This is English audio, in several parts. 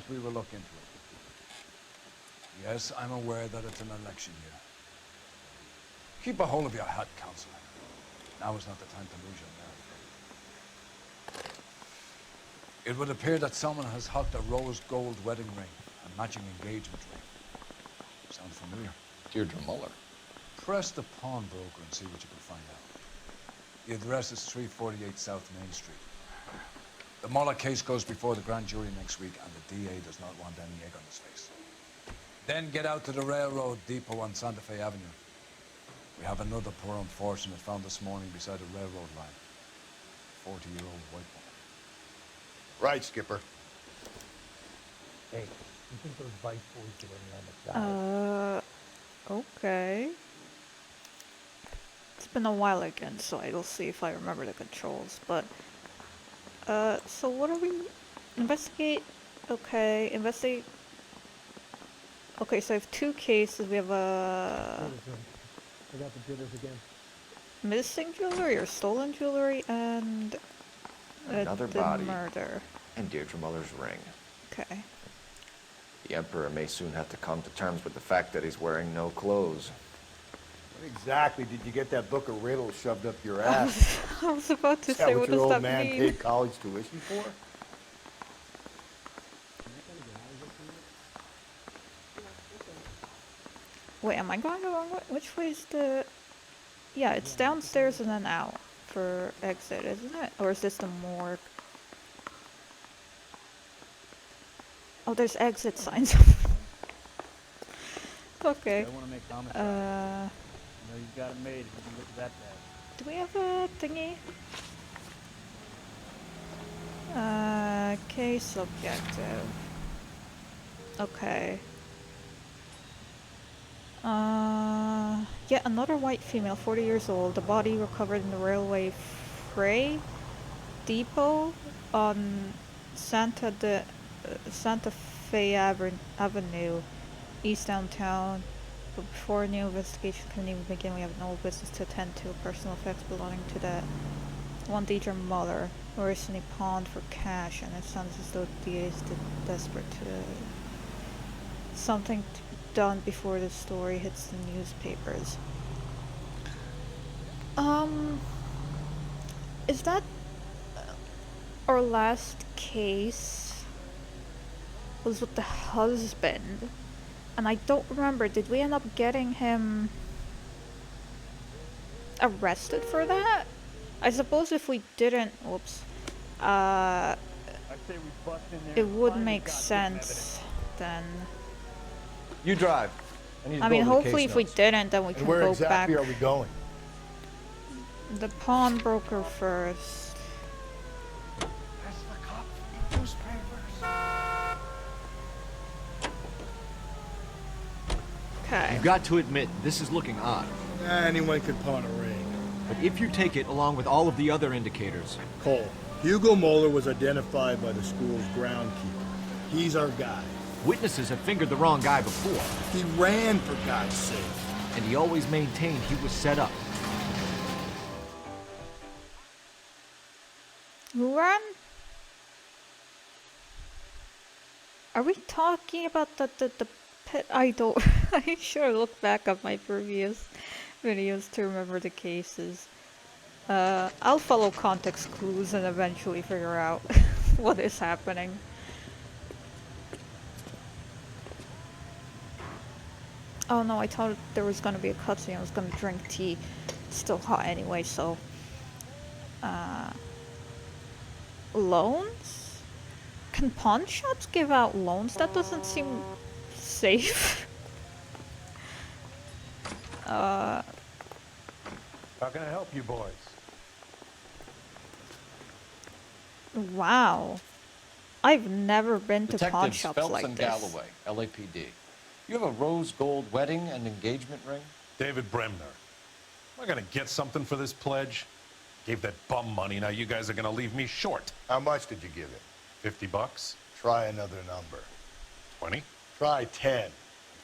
promised we will look into it. Yes, I'm aware that it's an election year. Keep a hold of your head, Counselor. Now is not the time to lose your nerve. It would appear that someone has hocked a rose gold wedding ring and matching engagement ring. Sound familiar? Deirdre Muller. Press the pawnbroker and see what you can find out. The address is 348 South Main Street. The Muller case goes before the grand jury next week, and the DA does not want any egg on his face. Then get out to the railroad depot on Santa Fe Avenue. We have another poor unfortunate found this morning beside a railroad line. 40-year-old white woman. Right, Skipper. Hey, you think those Vice boys did anything on the side? Okay. It's been a while again, so I will see if I remember the controls, but... so what are we... Investigate? Okay, investigate... Okay, so I have two cases. We have I got the jitters again. missing jewelry or stolen jewelry and Another the body. murder. And Deirdre Muller's ring. Okay. The Emperor may soon have to come to terms with the fact that he's wearing no clothes. What exactly did you get that book of riddles shoved up your ass? I was about to Is that say, what what your does old that man mean? paid college tuition for? Wait, am I going the wrong way? Which way is the... Yeah, it's downstairs and then out for exit, isn't it? Or is this the morgue? Oh, there's exit signs. Okay. I want to make comments. Uh, You know, you've got it made if you can look at that bad. do we have a thingy? Case objective. Okay. Yet another white female, 40 years old. The body recovered in the railway freight depot on Santa Fe Avenue, East Downtown. But before a new investigation can even begin, we have no business to attend to personal effects belonging to that one Deirdre Muller, who recently pawned for cash, and it sounds as though the DA is desperate to something to be done before the story hits the newspapers. Is that our last case? Was with the husband, and I don't remember. Did we end up getting him arrested for that? I suppose if we didn't, whoops, I say we bust in there it and would find make the goddamn sense then. You drive. need to I go mean, over the hopefully case if we notes. didn't, then we And can where go exactly back. are we going? The pawnbroker first. There's the cop newspapers. Okay. You've got to admit, this is looking odd. Anyone could pawn a ring. But if you take it along with all of the other indicators, Cole, Hugo Moeller was identified by the school's groundkeeper. He's our guy. witnesses have fingered the wrong guy before, He ran, for God's sake. and he always maintained he was set up. Who ran? Are we talking about the pet? I don't. I should look back at my previous videos to remember the cases. I'll follow context clues and eventually figure out what is happening. Oh no, I thought there was gonna be a cutscene. I was gonna drink tea. It's still hot anyway, so. Loans? Can pawn shops give out loans? That doesn't seem safe. How can I help you boys? Wow. I've never been to pawn Detectives shops Phelps like and this. Galloway, LAPD. You have a rose gold wedding and engagement ring? David Bremner. Am I gonna get something for this pledge? Gave that bum money, now you guys are gonna leave me short. How much did you give him? $50? Try another number. 20? Try 10.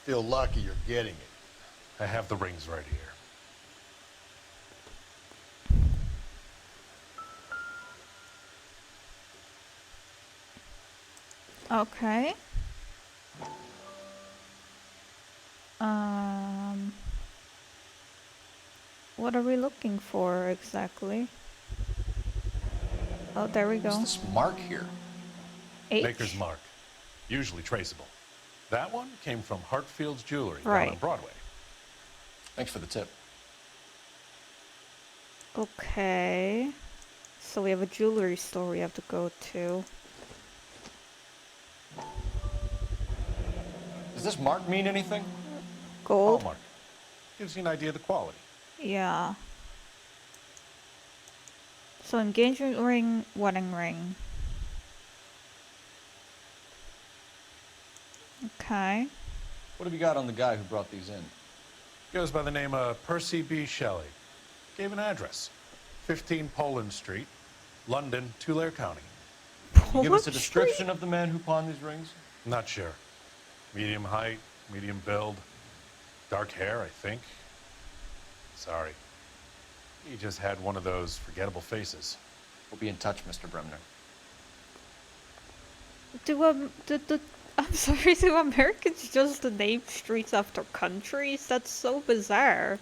Feel lucky you're getting it. I have the rings right here. Okay. What are we looking for exactly? Oh, there we What's go. this mark here? Maker's H. mark, usually traceable. That one came from Hartfield's Jewelry down Right. on Broadway. Thanks for the tip. Okay. So we have a jewelry store we have to go to. Does this mark mean anything? Gold? Hallmark. Gives you an idea of the quality. Yeah. So engagement ring, wedding ring. Okay. What have you got on the guy who brought these in? Goes by the name of Percy B. Shelley. Gave an address. 15 Poland Street, London, Tulare County. Can you give us a Poland description of the man who pawned these rings? Not sure. Medium height, medium build, dark hair, I think. Sorry. He just had one of those forgettable faces. We'll be in touch, Mr. Bremner. I'm sorry, do Americans just name streets after countries? That's so bizarre.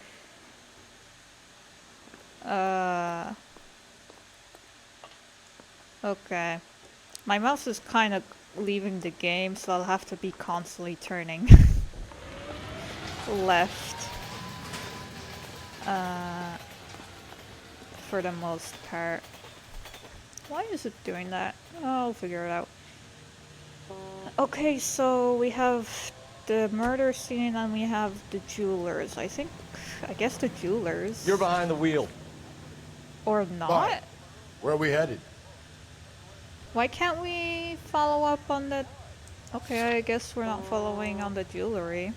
Okay. My mouse is kind of leaving the game, so I'll have to be constantly turning left. For the most part. Why is it doing that? I'll figure it out. Okay, so we have the murder scene and we have the jewelers. I guess the jewelers. You're behind the wheel. Or not? Fine. Where are we headed? Why can't we follow up on the... Okay, I guess we're not following on the jewelry.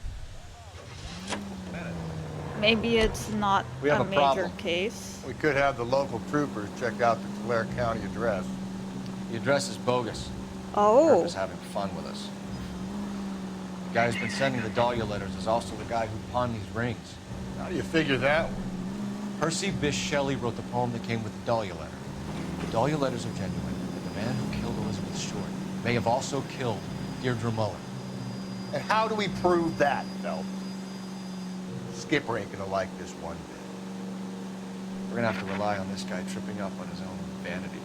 Maybe it's not We have a a major problem. case. We could have the local troopers check out the Tulare County address. The address is bogus. Oh, Herb is having fun with us. The guy who's been sending the Dahlia letters is also the guy who pawned these rings. How do you figure that one? Percy Bysshe Shelley wrote the poem that came with the Dahlia letter. The Dahlia letters are genuine, and the man who killed Elizabeth Short may have also killed Deirdre Mullen. And how do we prove that, Phelps? Skipper ain't gonna like this one bit. We're gonna have to rely on this guy tripping up on his own vanity.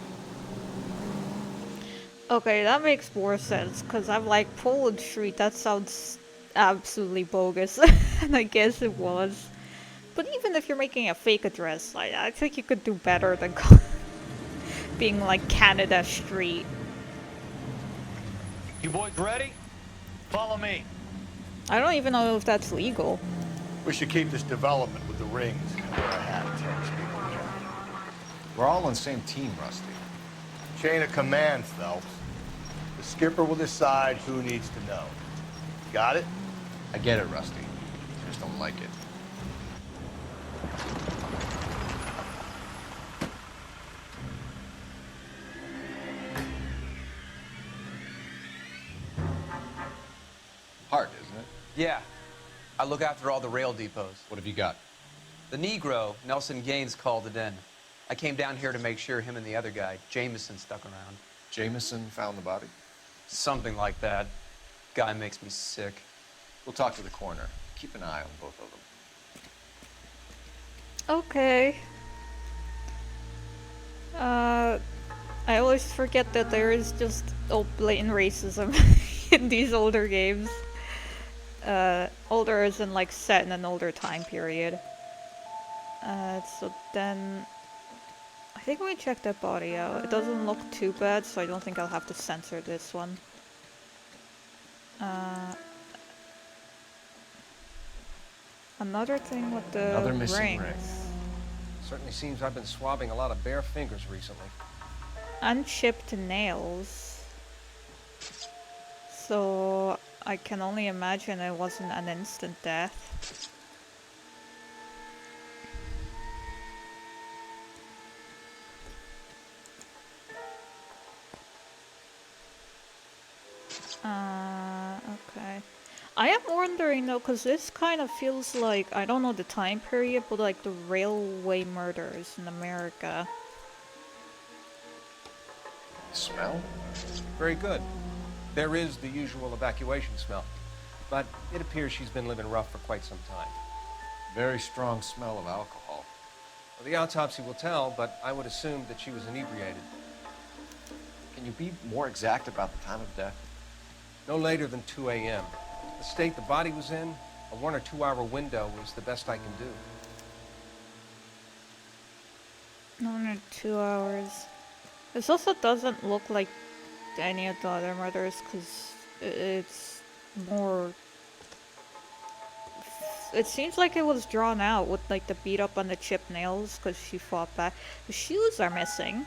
okay, that makes more sense, because I'm like, Poland Street, that sounds absolutely bogus. And I guess it was. But even if you're making a fake address, I think you could do better than being like Canada Street. You boys ready? Follow me. I don't even know if that's legal. We should keep this development with the rings where our hat tends to be. We're all on the same team, Rusty. Chain of command, Phelps. The skipper will decide who needs to know. Got it? I get it, Rusty. I just don't like it. Hard, isn't it? Yeah. I look after all the rail depots. What have you got? The Negro, Nelson Gaines, called it in. I came down here to make sure him and the other guy, Jameson, stuck around. Jameson found the body? Something like that. Guy makes me sick. We'll talk to the coroner. Keep an eye on both of them. Okay. I always forget that there is just blatant racism in these older games. Older as in like set in an older time period. So then... I think we checked that body out. It doesn't look too bad, so I don't think I'll have to censor this one. Another thing with the Another missing rings. ring. Certainly seems I've been swabbing a lot of bare fingers recently. Unchipped nails. So I can only imagine it wasn't an instant death. Okay. I am wondering though, because this kind of feels like, I don't know the time period, but like the railway murders in America. Smell? Very good. There is the usual evacuation smell, but it appears she's been living rough for quite some time. Very strong smell of alcohol. Well, the autopsy will tell, but I would assume that she was inebriated. Can you be more exact about the time of death? No later than 2 a.m. The state the body was in, a 1 or 2 hour window is the best I can do. 1 or 2 hours. This also doesn't look like any of the other murders because it's more. It seems like it was drawn out with like the beat up on the chipped nails because she fought back. The shoes are missing.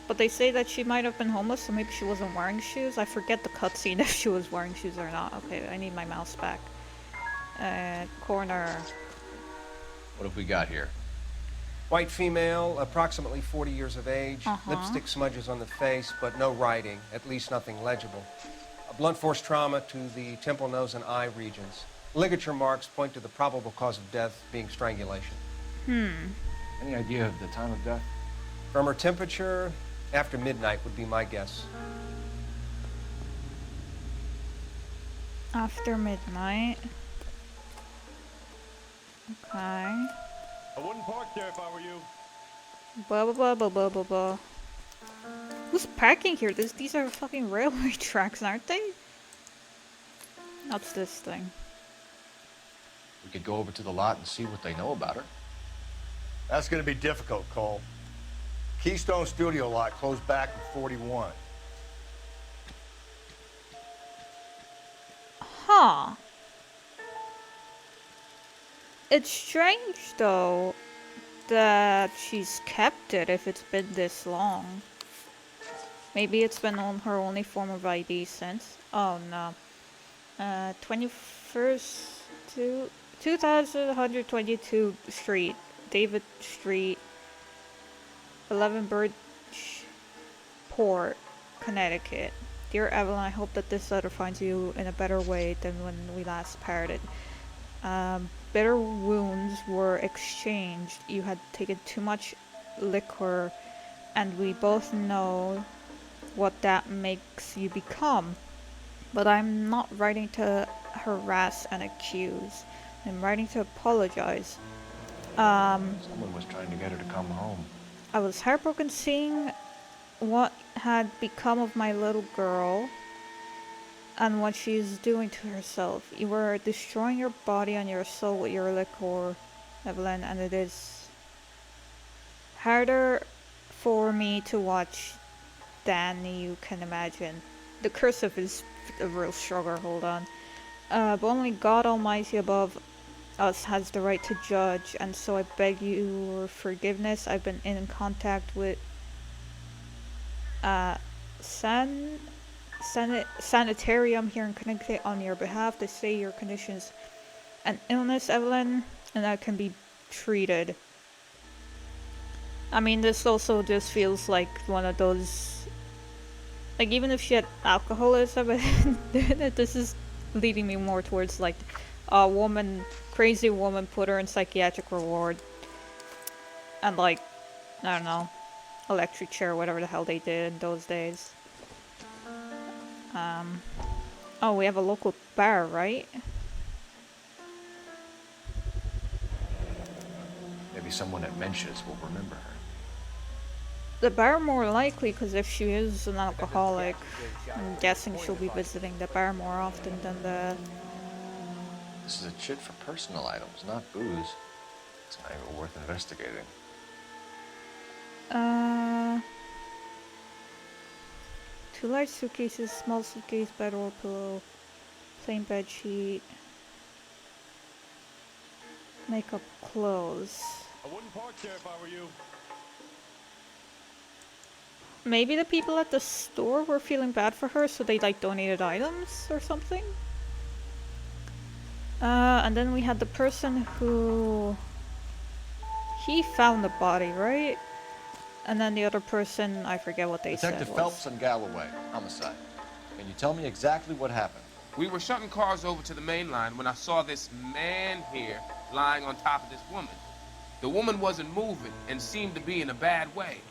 But they say that she might have been homeless, so maybe she wasn't wearing shoes. I forget the cutscene if she was wearing shoes or not. Okay, I need my mouse back. Corner. What have we got here? White female, approximately 40 years of age. Lipstick smudges on the face, but no writing, at least nothing legible. A blunt force trauma to the temple, nose, and eye regions. Ligature marks point to the probable cause of death being strangulation. Any idea of the time of death? From her temperature, after midnight would be my guess. After midnight. Okay. I wouldn't park there if I were you. Blah blah blah blah blah blah blah. Who's parking here? These are fucking railway tracks, aren't they? What's this thing? We could go over to the lot and see what they know about her. That's going to be difficult, Cole. Keystone Studio lot closed back in 41. Huh. It's strange, though, that she's kept it if it's been this long. Maybe it's been on her only form of ID since. Oh, no. 21st to 2122 Street, David Street, 11 Bridgeport, Connecticut. Dear Evelyn, I hope that this letter finds you in a better way than when we last parted. Bitter wounds were exchanged. You had taken too much liquor, and we both know what that makes you become. But I'm not writing to harass and accuse. I'm writing to apologize. Someone was trying to get her to come home. I was heartbroken seeing what had become of my little girl and what she is doing to herself. You were destroying your body and your soul with your liquor, Evelyn, and it is harder for me to watch than you can imagine. The cursive is a real struggle, hold on. But only God Almighty above us has the right to judge, and so I beg your forgiveness. I've been in contact with sanitarium here in Connecticut on your behalf. They say your condition is an illness, Evelyn, and that can be treated. I mean, this also just feels like one of those, like, even if she had alcoholism, this is leading me more towards like a woman, crazy woman, put her in psychiatric ward and, like, I don't know, electric chair, whatever the hell they did in those days. Oh, we have a local bar, right? Maybe someone at Mensch's will remember her. The bar more likely, because if she is an alcoholic, I'm guessing she'll be visiting the bar more often than the... This is a chit for personal items, not booze. It's not even worth investigating. 2 large suitcases, small suitcase, bedroll, pillow, plain bed sheet, makeup, clothes. I wouldn't park there if I were you. Maybe the people at the store were feeling bad for her, so they like donated items or something. And then we had the person who... he found the body, right? And then the other person, I forget what they said. Detective Phelps and Galloway, homicide. Can you tell me exactly what happened? We were shutting cars over to the main line when I saw this man here lying on top of this woman. The woman wasn't moving and seemed to be in a bad way.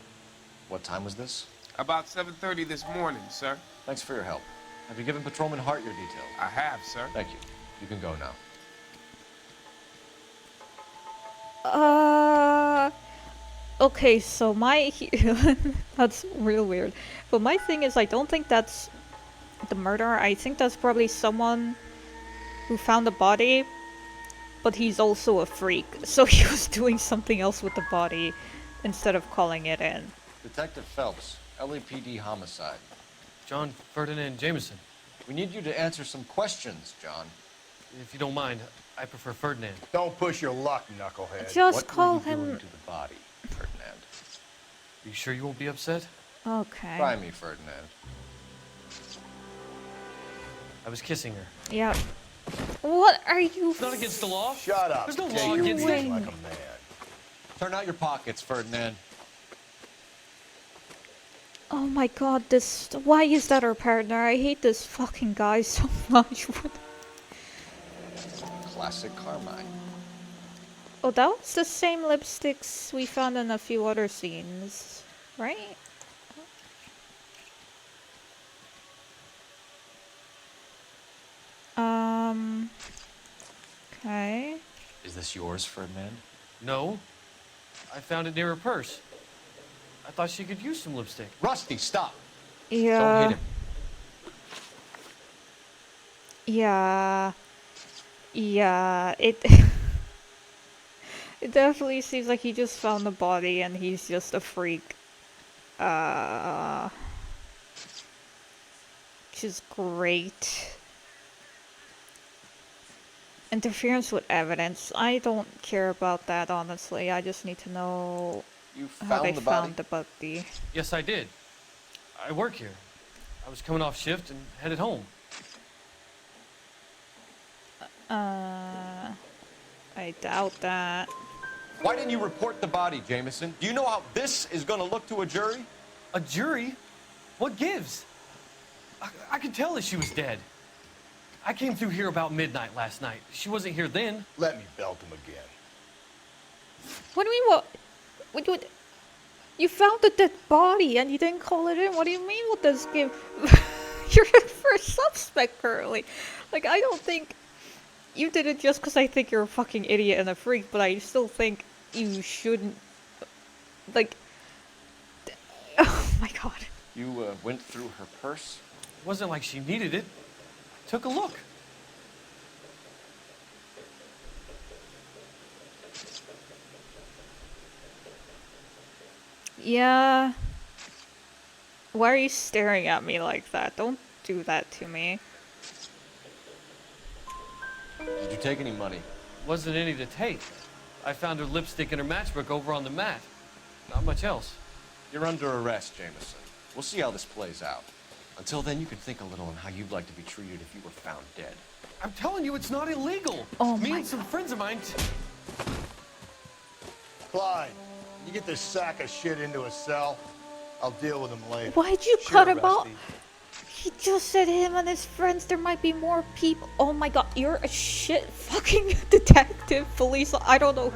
What time was this? About 7:30 this morning, sir. Thanks for your help. Have you given Patrolman Hart your details? I have, sir. Thank you. You can go now. Okay, so my that's real weird. But my thing is, I don't think that's the murderer. I think that's probably someone who found the body, but he's also a freak. So he was doing something else with the body instead of calling it in. Detective Phelps, LAPD homicide. John Ferdinand Jameson. We need you to answer some questions, John. If you don't mind, I prefer Ferdinand. Don't push your luck, knucklehead. Just What call were you doing him. to the body, Ferdinand? You sure you won't be upset? Okay. Try me, Ferdinand. I was kissing her. Yeah. What are you? It's not against the law. Shut up. There's no Take law your against wings it. like a man. Turn out your pockets, Ferdinand. Oh my god, this. Why is that our partner? I hate this fucking guy so much. Classic Carmine. Oh, that was the same lipsticks we found in a few other scenes, right? Okay. Is this yours, Ferdinand? No. I found it near her purse. I thought she could use some lipstick. Rusty, stop! Yeah. Don't hit him. Yeah. Yeah, it it definitely seems like he just found the body and he's just a freak. Which is great. Interference with evidence. I don't care about that, honestly. I just need to know You how they found the body? found the body. Yes, I did. I work here. I was coming off shift and headed home. I doubt that. Why didn't you report the body, Jameson? Do you know how this is gonna look to a jury? A jury? What gives? I could tell that she was dead. I came through here about midnight last night. She wasn't here then. Let me belt him again. What do you mean, what? You found the dead body and you didn't call it in? What do you mean with this game? You're the first suspect currently. Like, I don't think you did it just because I think you're a fucking idiot and a freak, but I still think you shouldn't. Like. Oh my god. You went through her purse? It wasn't like she needed it. Took a look. Yeah. Why are you staring at me like that? Don't do that to me. Did you take any money? Wasn't any to take. I found her lipstick and her matchbook over on the mat. Not much else. You're under arrest, Jameson. We'll see how this plays out. Until then, you can think a little on how you'd like to be treated if you were found dead. I'm telling you, it's not illegal. Oh Me my and some friends of mine. Clyde, you get this sack of shit into a cell. I'll deal with him later. Why'd you cut him out? He just said him and his friends, there might be more people. Oh my god, you're a shit fucking detective, police. I don't know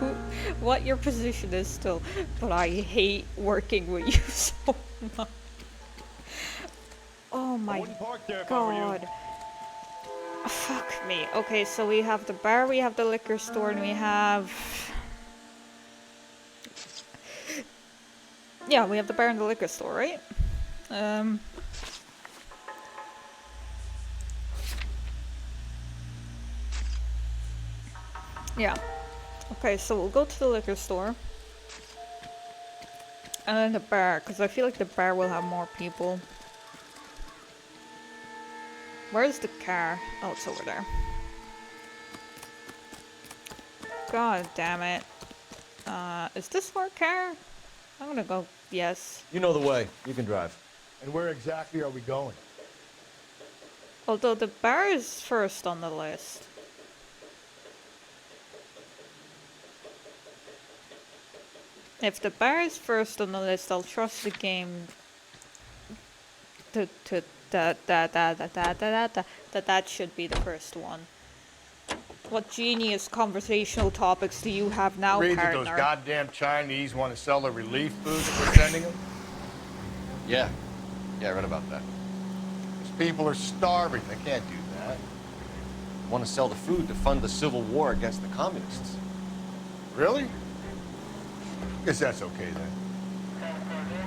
what your position is still, but I hate working with you so much. Oh my god. Fuck me. Okay, so we have the bar, we have the liquor store, and we have... Yeah, we have the bar and the liquor store, right? Yeah. Okay, so we'll go to the liquor store. And then the bar, because I feel like the bar will have more people. Where's the car? Oh, it's over there. God damn it. Is this our car? I'm gonna go, yes. You know the way. You can drive. And where exactly are we going? Although the bar is first on the list. If the bar is first on the list, I'll trust the game that should be the first one. What genius conversational topics do you have now, Read that partner? those goddamn Chinese want to sell the relief food that we're sending them? Yeah, Yeah, I read about that. These people are starving. They can't do that. Want to sell the food to fund the civil war against the communists. Really? Guess that's okay then.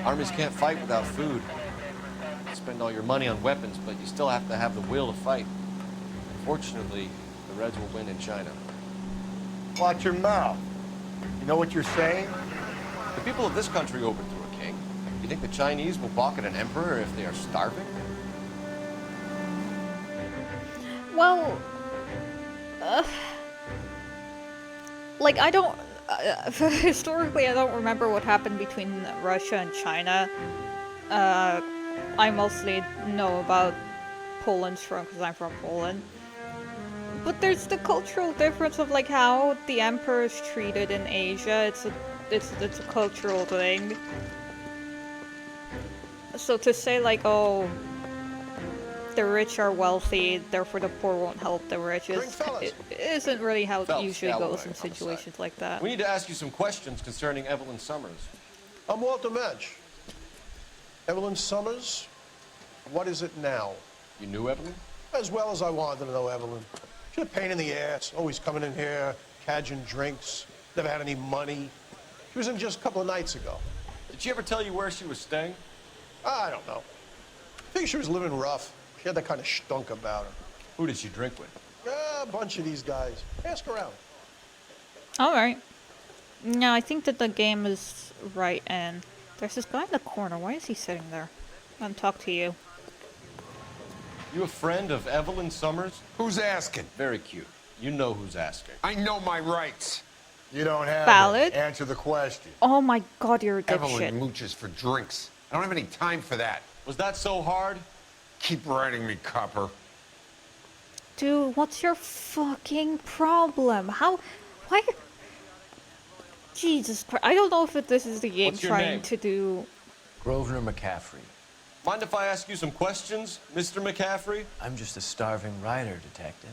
Armies can't fight without food. You spend all your money on weapons, but you still have to have the will to fight. Unfortunately, the Reds will win in China. Watch your mouth. You know what you're saying? The people of this country overthrew a king. You think the Chinese will balk at an emperor if they are starving? Well, like I don't. Historically, I don't remember what happened between Russia and China. I mostly know about Poland's front because I'm from Poland. But there's the cultural difference of like how the emperor is treated in Asia. It's a cultural thing. So to say like, oh, the rich are wealthy, therefore the poor won't help the rich, it isn't really how it usually goes in situations like that. We need to ask you some questions concerning Evelyn Summers. I'm Walter Mensch. Evelyn Summers, what is it now? You knew Evelyn? As well as I wanted to know Evelyn. She's a pain in the ass, always coming in here, cadging drinks, never had any money. She was in just a couple of nights ago. Did she ever tell you where she was staying? I don't know. I think she was living rough. She had that kind of stunk about her. Who did she drink with? A bunch of these guys. Ask around. Alright. No, I think that the game is right, and there's this guy in the corner. Why is he sitting there? I want to talk to you. You a friend of Evelyn Summers? Who's asking? Very cute. You know who's asking. I know my rights. You don't have Valid. to answer the question. Oh my god, you're a Evelyn dipshit. mooches for drinks. I don't have any time for that. Was that so hard? Keep writing me, copper. Dude, what's your fucking problem? Why? Jesus Christ. I don't know if this is the game What's your trying name? to do... Grosvenor McCaffrey. Mind if I ask you some questions, Mr. McCaffrey? I'm just a starving writer, detective.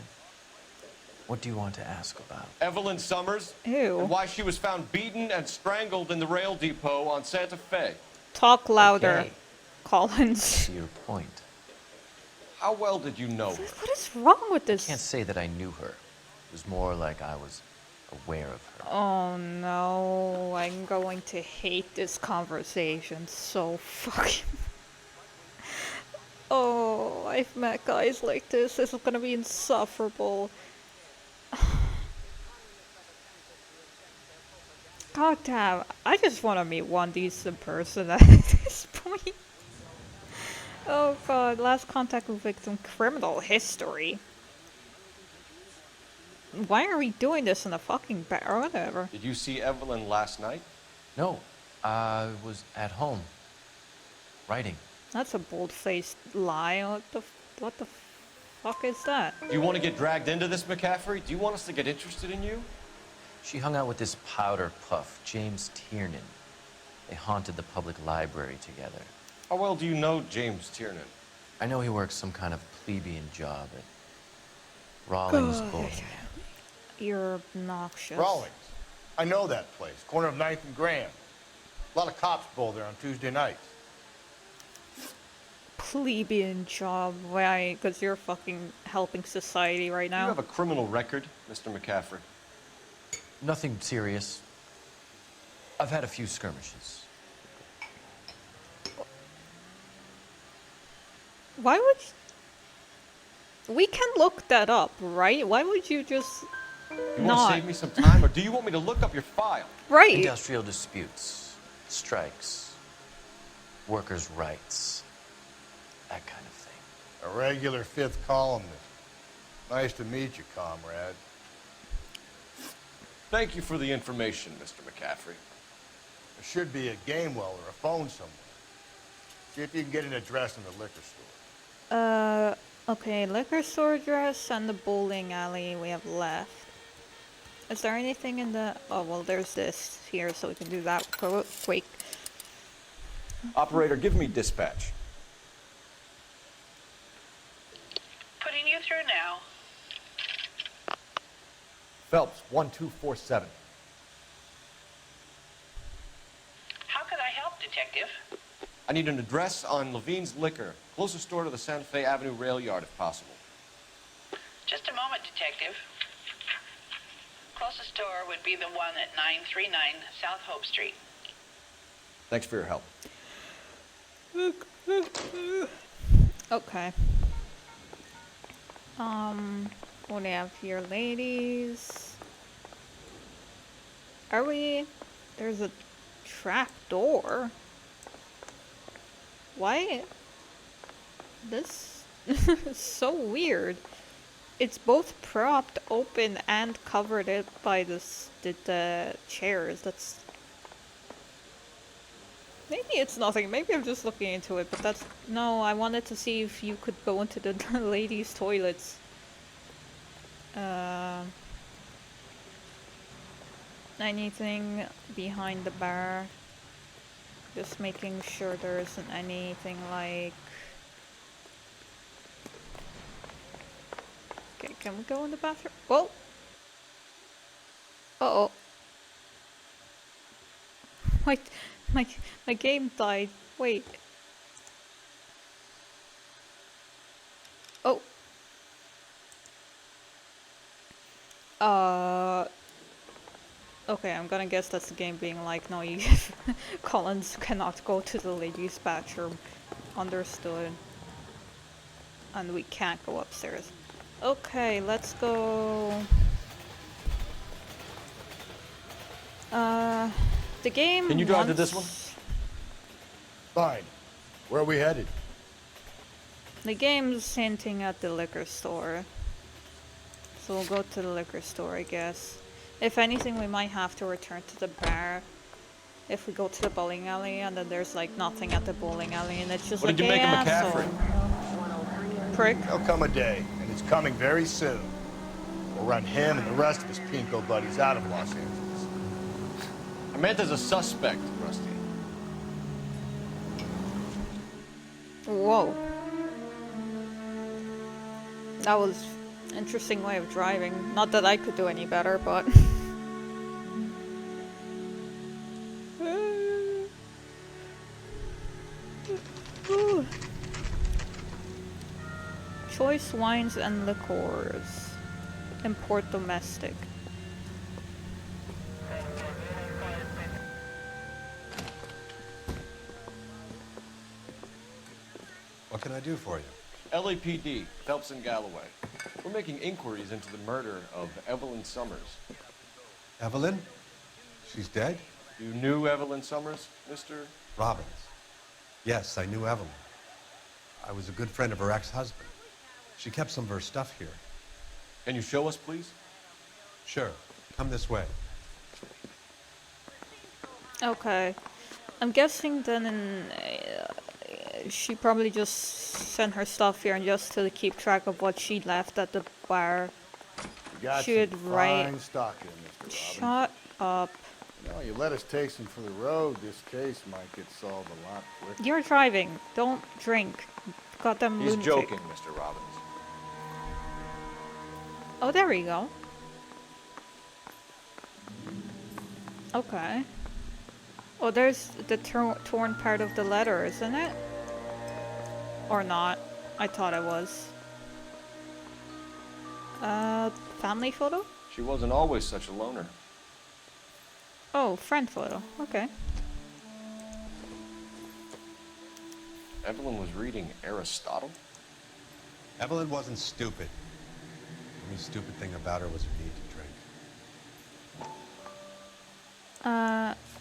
What do you want to ask about? Evelyn Summers? Ew. And why she was found beaten and strangled in the rail depot on Santa Fe. Talk louder, Okay. Collins. To your point. How well did you know her? What is wrong with this? Can't say that I knew her. It was more like I was aware of her. Oh no, I'm going to hate this conversation so fucking... Oh, I've met guys like this. This is gonna be insufferable. God damn, I just want to meet one decent person at this point. Oh god, last contact with victim, criminal history. Why are we doing this in a fucking bar or whatever? Did you see Evelyn last night? No, I was at home. Writing. That's a bold-faced lie. What the fuck is that? Do you want to get dragged into this, McCaffrey? Do you want us to get interested in you? She hung out with this powder puff, James Tiernan. They haunted the public library together. How well do you know James Tiernan? I know he works some kind of plebeian job at Rawlings God. Bowling. You're obnoxious. Rawlings. I know that place. Corner of 9th and Graham. A lot of cops bowl there on Tuesday nights. Plebeian job. Why? Because you're fucking helping society right Do you now. have a criminal record, Mr. McCaffrey? Nothing serious. I've had a few skirmishes. Why would... We can look that up, right? Why would you just You not? want to save me some time, or do you want me to look up your file? Right. Industrial disputes, strikes, workers' rights, that kind of thing. A regular fifth columnist. Nice to meet you, comrade. Thank you for the information, Mr. McCaffrey. There should be a game well or a phone somewhere. See if you can get an address in the liquor store. Okay, liquor store address and the bowling alley we have left. Is there anything in the... Oh, well, there's this here, so we can do that quick. Operator, give me dispatch. Putting you through now. Phelps, 1247. How could I help, Detective? I need an address on Levine's Liquor, closest store to the Santa Fe Avenue rail yard if possible. Just a moment, Detective. Closest store would be the one at 939 South Hope Street. Thanks for your help. Okay. What do we have here, ladies? Are we? There's a trap door. Why? This is so weird. It's both propped open and covered it by the chairs. That's... Maybe it's nothing. Maybe I'm just looking into it, but that's... No, I wanted to see if you could go into the ladies' toilets. Anything behind the bar? Just making sure there isn't anything like... Okay, can we go in the bathroom? Whoa! Uh-oh. Wait, my game died. Wait. Oh. Okay, I'm gonna guess that's the game being like, no, you Collins cannot go to the ladies' bathroom. Understood. And we can't go upstairs. Okay, let's go. The game. Can you drive to this one? Fine. Where are we headed? The game's hinting at the liquor store. So we'll go to the liquor store, I guess. If anything, we might have to return to the bar. If we go to the bowling alley and then there's like nothing at the bowling alley and it's just What like, did you make of yeah, McCaffrey? Prick. There'll come a day, and it's coming very soon. We'll run him and the rest of his pinko buddies out of Los Angeles. I meant as a suspect, Rusty. Whoa. That was an interesting way of driving. Not that I could do any better, but... Choice wines and liqueurs. Import domestic. What can I do for you? LAPD, Phelps and Galloway. We're making inquiries into the murder of Evelyn Summers. Evelyn? She's dead? You knew Evelyn Summers, Mr. Robbins. Yes, I knew Evelyn. I was a good friend of her ex-husband. She kept some of her stuff here. Can you show us, please? Sure. Come this way. Okay. I'm guessing then she probably just sent her stuff here and just to keep track of what she left at the bar. You got She would some write... fine stock in, Mr. Robbins. Shut up. No, you let us take some for the road, this case might get solved a lot quicker. You're driving. Don't drink. Goddamn He's lunatic. joking, Mr. Robbins. Oh, there we go. Okay. Oh, there's the torn part of the letter, isn't it? Or not. I thought it was. Family photo? She wasn't always such a loner. Oh, friend photo. Okay. Evelyn was reading Aristotle? Evelyn wasn't stupid. The only stupid thing about her was her need to drink.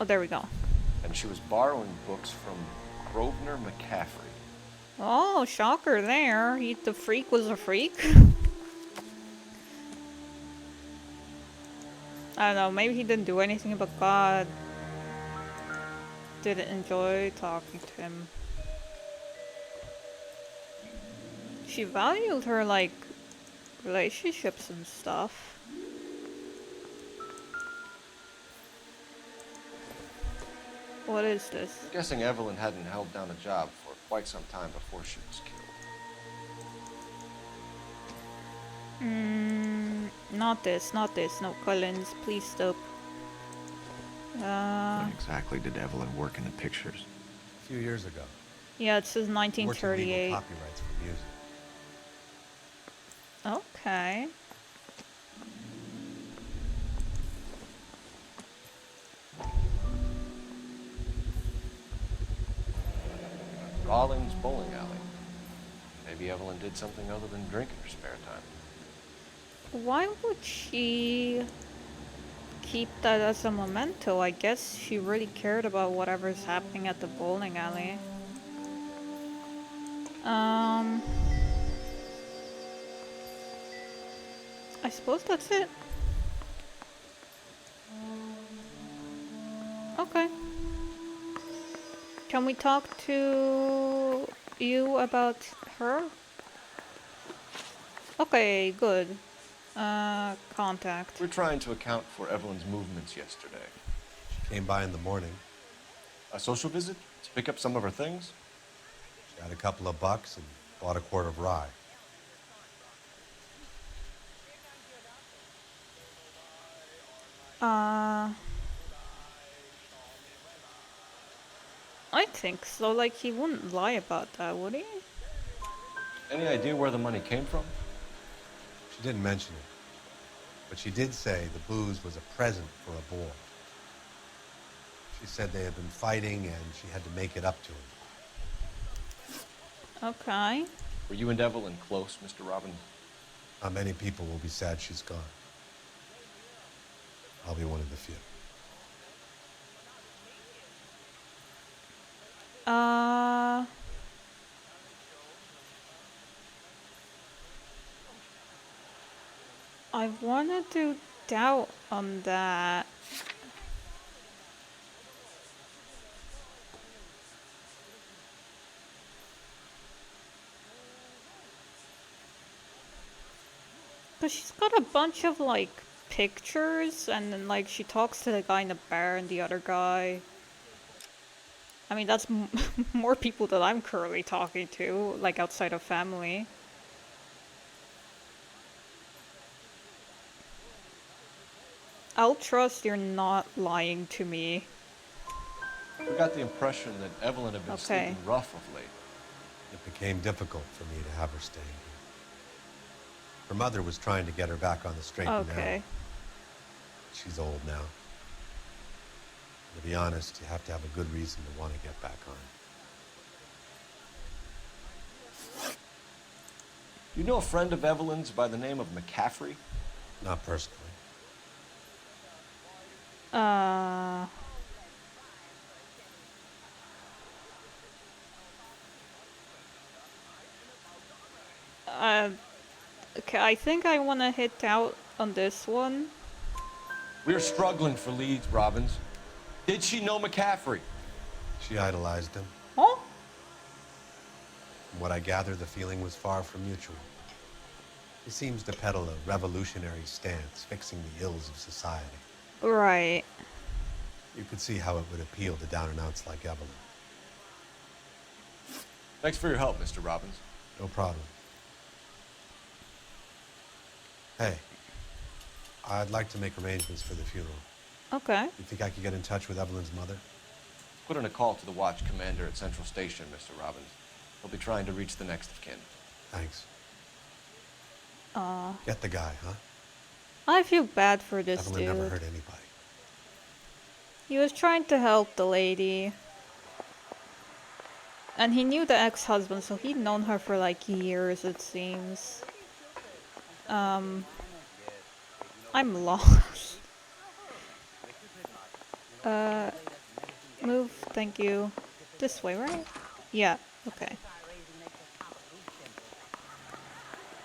Oh, there we go. And she was borrowing books from Grosvenor McCaffrey. Oh, shocker there. The freak was a freak. I don't know, maybe he didn't do anything, but God didn't enjoy talking to him. She valued her, like, relationships and stuff. What is this? I'm guessing Evelyn hadn't held down a job for quite some time before she was killed. Not this, not this. No, Collins, please stop. When exactly did Evelyn work in the pictures? A few years ago. Yeah, it says He works in legal 1938. copyrights for music. Okay. Rollins Bowling Alley. Maybe Evelyn did something other than drink in her spare time. Why would she keep that as a memento? I guess she really cared about whatever's happening at the bowling alley. I suppose that's it. Okay. Can we talk to you about her? Okay, good. Contact. We're trying to account for Evelyn's movements yesterday. She came by in the morning. A social visit? To pick up some of her things? She had a couple of bucks and bought a quart of rye. I think so. Like, he wouldn't lie about that, would he? Any idea where the money came from? She didn't mention it, but she did say the booze was a present for a boy. She said they had been fighting and she had to make it up to him. Okay. Were you and Evelyn close, Mr. Robbins? Not many people will be sad she's gone. I'll be one of the few. I wanted to doubt on that. But she's got a bunch of, like, pictures, and then, like, she talks to the guy in the bar and the other guy. I mean, that's more people that I'm currently talking to, like, outside of family. I'll trust you're not lying to me. We got the impression that Evelyn had been sleeping rough of late. It became difficult for me to have her staying here. Her mother was trying to get her back on the straight and narrow. She's old now. To be honest, you have to have a good reason to want to get back on. You know a friend of Evelyn's by the name of McCaffrey? Not personally. Okay, I think I want to hit out on this one. We're struggling for leads, Robbins. Did she know McCaffrey? She idolized him. Huh? From what I gather, the feeling was far from mutual. He seems to peddle a revolutionary stance, fixing the ills of society. Right. You could see how it would appeal to down-and-outs like Evelyn. Thanks for your help, Mr. Robbins. No problem. Hey, I'd like to make arrangements for the funeral. Okay. You think I could get in touch with Evelyn's mother? Put in a call to the watch commander at Central Station, Mr. Robbins. He'll be trying to reach the next of kin. Thanks. Get the guy, huh? I feel bad for this Evelyn dude. never hurt anybody. He was trying to help the lady. And he knew the ex-husband, so he'd known her for like years, it seems. I'm lost. Move, thank you. This way, right? Yeah, okay.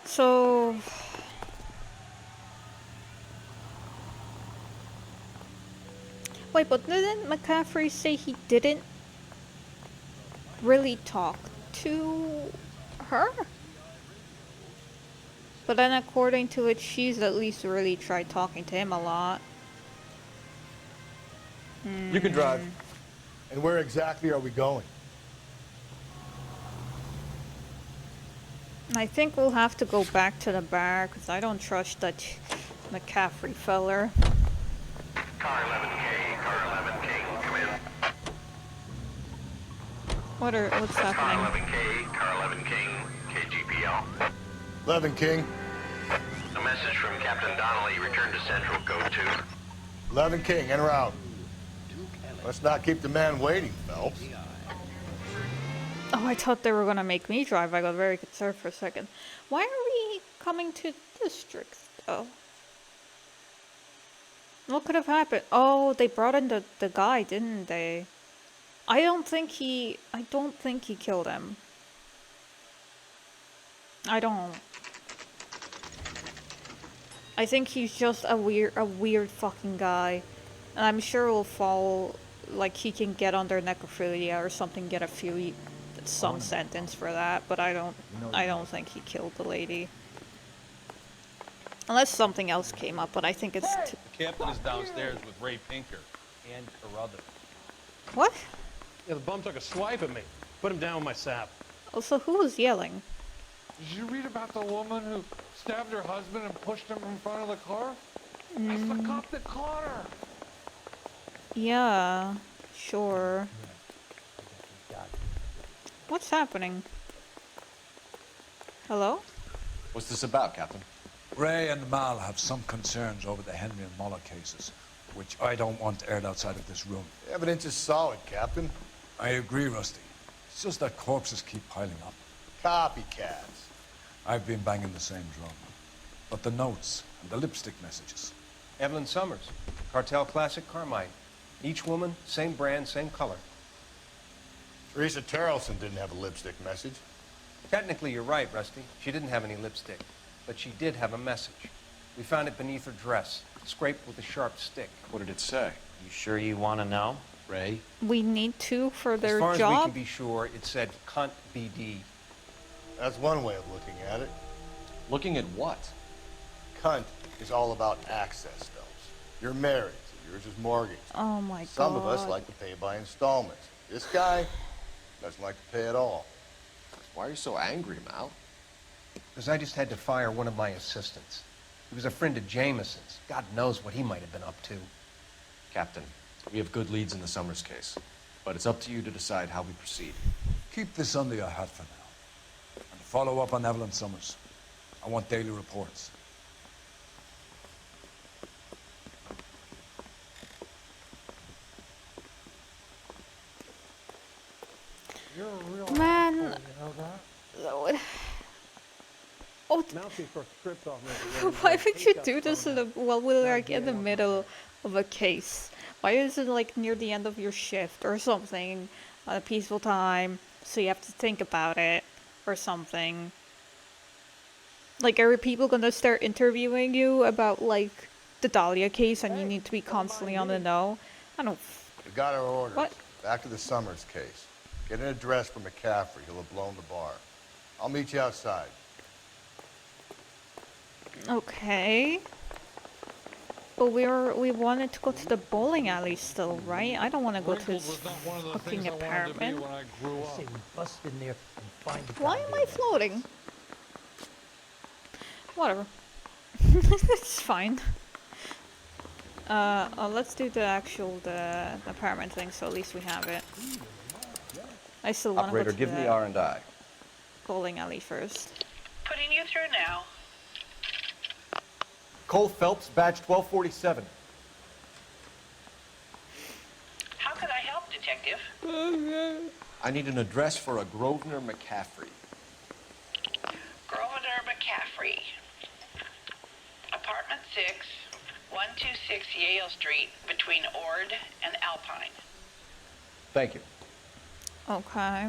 So... Wait, but didn't McCaffrey say he didn't really talk to her? But then according to it, she's at least really tried talking to him a lot. You can drive. And where exactly are we going? I think we'll have to go back to the bar, because I don't trust that McCaffrey feller. Car 11K, come in. What's happening? 11K, car 11 King, KGPL. 11 King. A message from Captain Donnelly. Return to Central. Code 2. 11 King, en route. Let's not keep the man waiting, Phelps. Oh, I thought they were gonna make me drive. I got very concerned for a second. Why are we coming to district, though? What could have happened? Oh, they brought in the guy, didn't they? I don't think he killed him. I don't. I think he's just a weird fucking guy. And I'm sure he'll fall, like he can get under necrophilia or something, get some sentence for that, but I don't think he killed the lady. Unless something else came up, but I think it's... The captain is downstairs with Ray Pinker and Carruthers. What? Yeah, the bum took a swipe at me. Put him down with my sap. Oh, so who was yelling? Did you read about the woman who stabbed her husband and pushed him in front of the car? That's the cop that caught her. Yeah, sure. What's happening? Hello? What's this about, Captain? Ray and Mal have some concerns over the Henry and Muller cases, which I don't want aired outside of this room. The evidence is solid, Captain. I agree, Rusty. It's just that corpses keep piling up. Copycats. I've been banging the same drum. But the notes and the lipstick messages. Evelyn Summers, Cartel Classic Carmine. Each woman, same brand, same color. Teresa Terrelson didn't have a lipstick message. Technically, you're right, Rusty. She didn't have any lipstick. But she did have a message. We found it beneath her dress, scraped with a sharp stick. What did it say? You sure you want to know? Ray? We need to for their job? As job? far as we can be sure, it said cunt BD. That's one way of looking at it. Looking at what? Cunt is all about access, Phelps. You're married, so yours is mortgaged. Oh my god. Some of us like to pay by installments. This guy doesn't like to pay at all. Why are you so angry, Mal? Because I just had to fire one of my assistants. He was a friend of Jameson's. God knows what he might have been up to. Captain, we have good leads in the Summers case, but it's up to you to decide how we proceed. Keep this under your hat for now. And follow up on Evelyn Summers. I want daily reports. You're a real Man. asshole, you know that? Oh, why would you do this while we're like in the middle of a case? Why is it like near the end of your shift or something on a peaceful time, so you have to think about it or something? Like, are people gonna start interviewing you about like the Dahlia case and you need to be constantly on the know? I don't... We got our orders. What? Back to the Summers case. Get an address for McCaffrey. He'll have blown the bar. I'll meet you outside. Okay. But we wanted to go to the bowling alley still, right? I don't want to go to his fucking apartment. Say we bust in there and find the Why am I goddamn- floating? Whatever. It's fine. Let's do the apartment thing, so at least we have it. I still want to go Operator, to give the me R&I. bowling alley first. Putting you through now. Cole Phelps, badge 1247. How could I help, Detective? I need an address for a Grosvenor McCaffrey. Grosvenor McCaffrey. Apartment 6, 126 Yale Street, between Ord and Alpine. Thank you. Okay.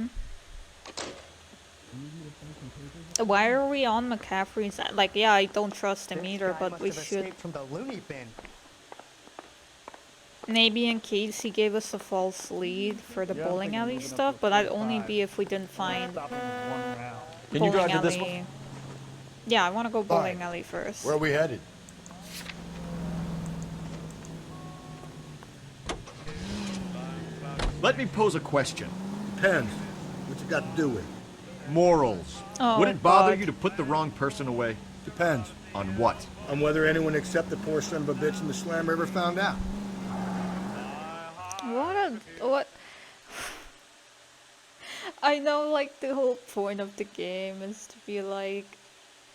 Why are we on McCaffrey's? Like, yeah, I don't trust him either, but we should. From the loony bin. Maybe in case he gave us a false lead for the bowling alley stuff, but that'd only be if we didn't find Can you drive to this alley. one? Yeah, I want to go bowling alley first. Where are we headed? Let me pose a question. Depends. What you got to do with it? Morals. Oh, Would it bother God. you to put the wrong person away? Depends. On what? On whether anyone except the poor son of a bitch in the slammer ever found out. What? I know, like, the whole point of the game is to be, like,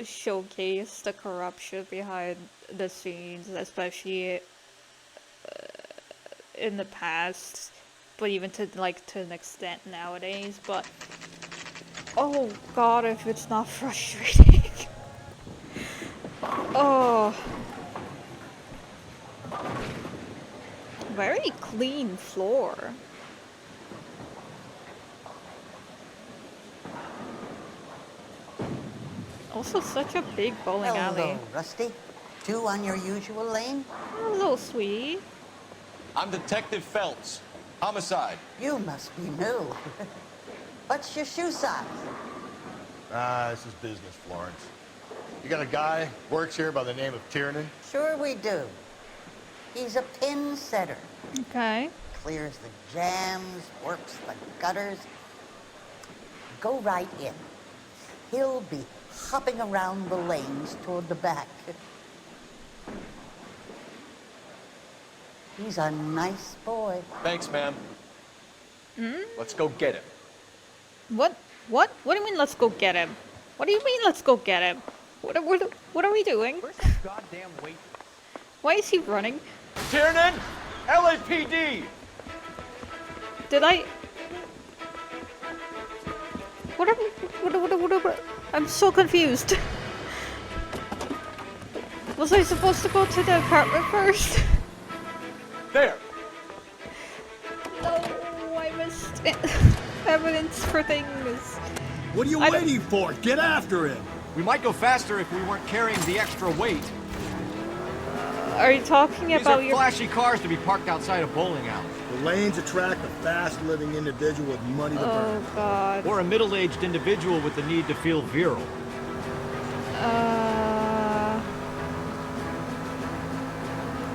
showcase the corruption behind the scenes, especially in the past, but even to, like, to an extent nowadays, but oh god, if it's not frustrating. Oh. Very clean floor. Also such a big bowling alley. Hello, Rusty. 2 on your usual lane? Hello, sweetie. I'm Detective Phelps. Homicide. You must be new. What's your shoe size? This is business, Florence. You got a guy works here by the name of Tiernan? Sure we do. He's a pin setter. Okay. Clears the jams, works the gutters. Go right in. He'll be hopping around the lanes toward the back. He's a nice boy. Thanks, ma'am. Let's go get him. What? What? What do you mean, let's go get him? What do you mean, let's go get him? What are we doing? Where's that goddamn waitress? Why is he running? Tiernan! LAPD! Did I... What? I'm so confused. Was I supposed to go to the apartment first? There! No, I missed it. Evidence for things. What are you waiting for? Get after him! We might go faster if we weren't carrying the extra weight. Are you talking These about are flashy cars to be parked outside a bowling alley. The lanes attract a fast-living individual with money to burn. Oh, God. Or a middle-aged individual with the need to feel virile.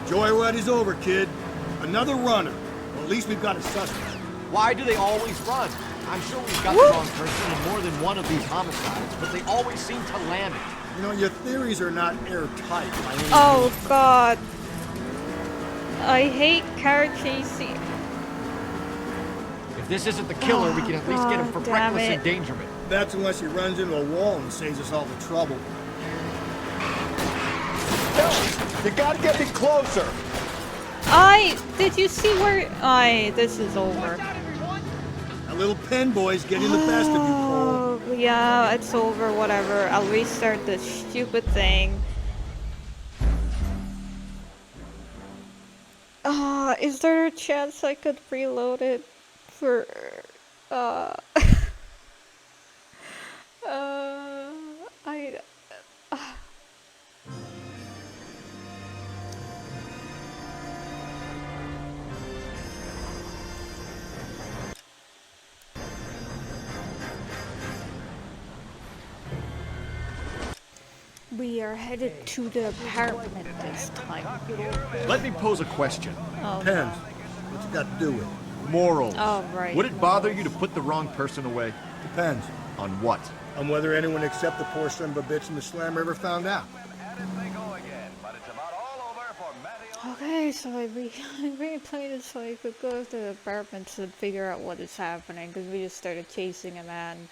Joyride is over, kid. Another runner. Well, at least we've got a suspect. Why do they always run? I'm sure we've got the wrong person in more than one of these homicides, but they always seem to land it. You know, your theories are not airtight by any means. Oh, God. I hate car chasing. If this isn't the killer, we can at least get him for reckless endangerment. That's unless he runs into a wall and saves us all the trouble. You gotta get me closer! Did you see where... this is over. That little pen boy's getting the best of you, Cole. Oh, yeah, it's over, whatever. I'll restart this stupid thing. Is there a chance I could reload it for... We are headed to the apartment this time. Let me pose a question. Oh. Depends. What's it got to do with it? Morals. Oh, right. Would it bother you to put the wrong person away? Depends. On what? On whether anyone except the poor son of a bitch in the slammer ever found out. Okay, so I replayed it so I could go to the apartments and figure out what is happening, because we just started chasing a man.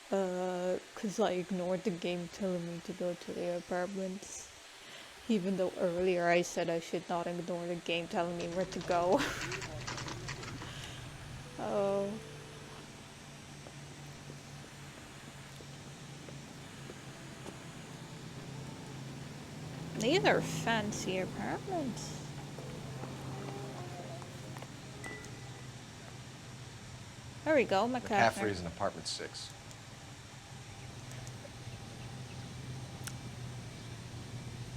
Because I ignored the game telling me to go to the apartments. Even though earlier I said I should not ignore the game telling me where to go. Oh. These are fancy apartments. There we go, McCaffrey. McCaffrey is in apartment 6.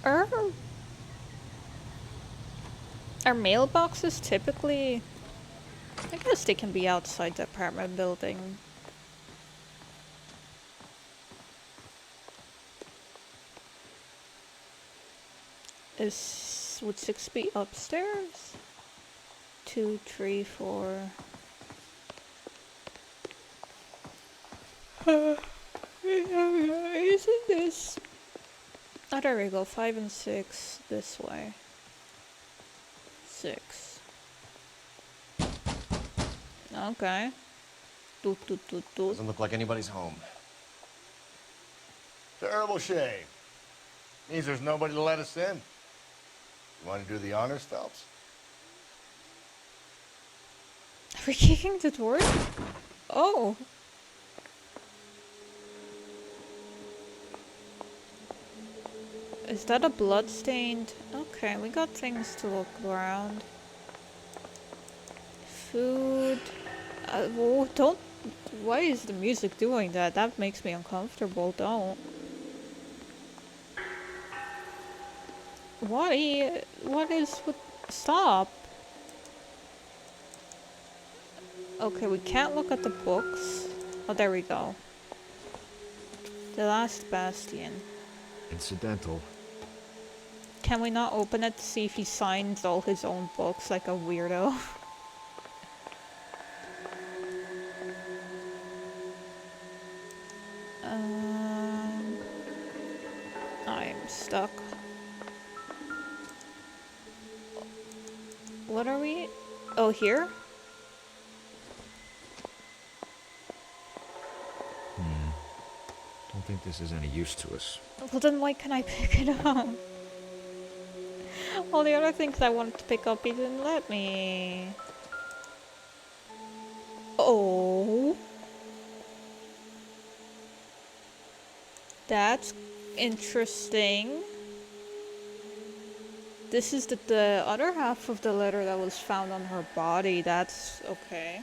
Are mailboxes typically... I guess they can be outside the apartment building. Would 6 be upstairs? 2, 3, 4... Isn't this... Oh, there we go. 5 and 6 this way. 6. Okay. Doesn't look like anybody's home. Terrible shame. Means there's nobody to let us in. You want to do the honors, Phelps? Are we kicking the door? Oh. Is that a bloodstained? Okay, we got things to look around. Food. Oh, don't. Why is the music doing that? That makes me uncomfortable. Don't. What is with. Stop. Okay, we can't look at the books. Oh, there we go. The Last Bastion. Incidental. Can we not open it to see if he signs all his own books like a weirdo? I'm stuck. What are we? Oh, here? Don't think this is any use to us. Well, then why can I pick it up? All the other things I wanted to pick up, he didn't let me. Oh. That's interesting. This is the other half of the letter that was found on her body. That's okay.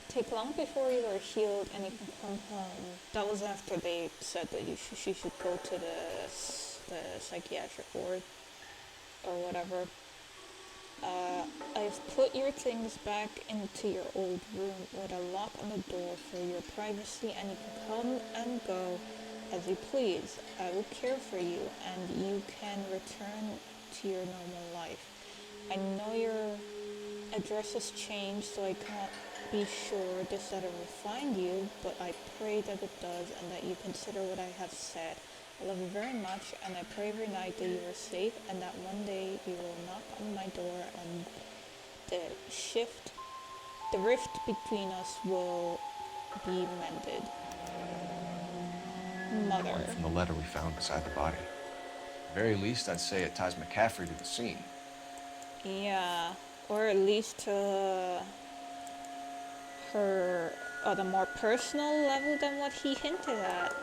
Take long before you are healed and you can come home. That was after they said that she should go to the psychiatric ward or whatever. I've put your things back into your old room with a lock on the door for your privacy, and you can come and go as you please. I will care for you and you can return to your normal life. I know your address has changed, so I can't be sure this letter will find you, but I pray that it does and that you consider what I have said. I love you very much, and I pray every night that you are safe and that one day you will knock on my door and the rift between us will be mended. Mother. From the letter we found beside the body. At the very least, I'd say it ties McCaffrey to the scene. Yeah, or at least to her on a more personal level than what he hinted at.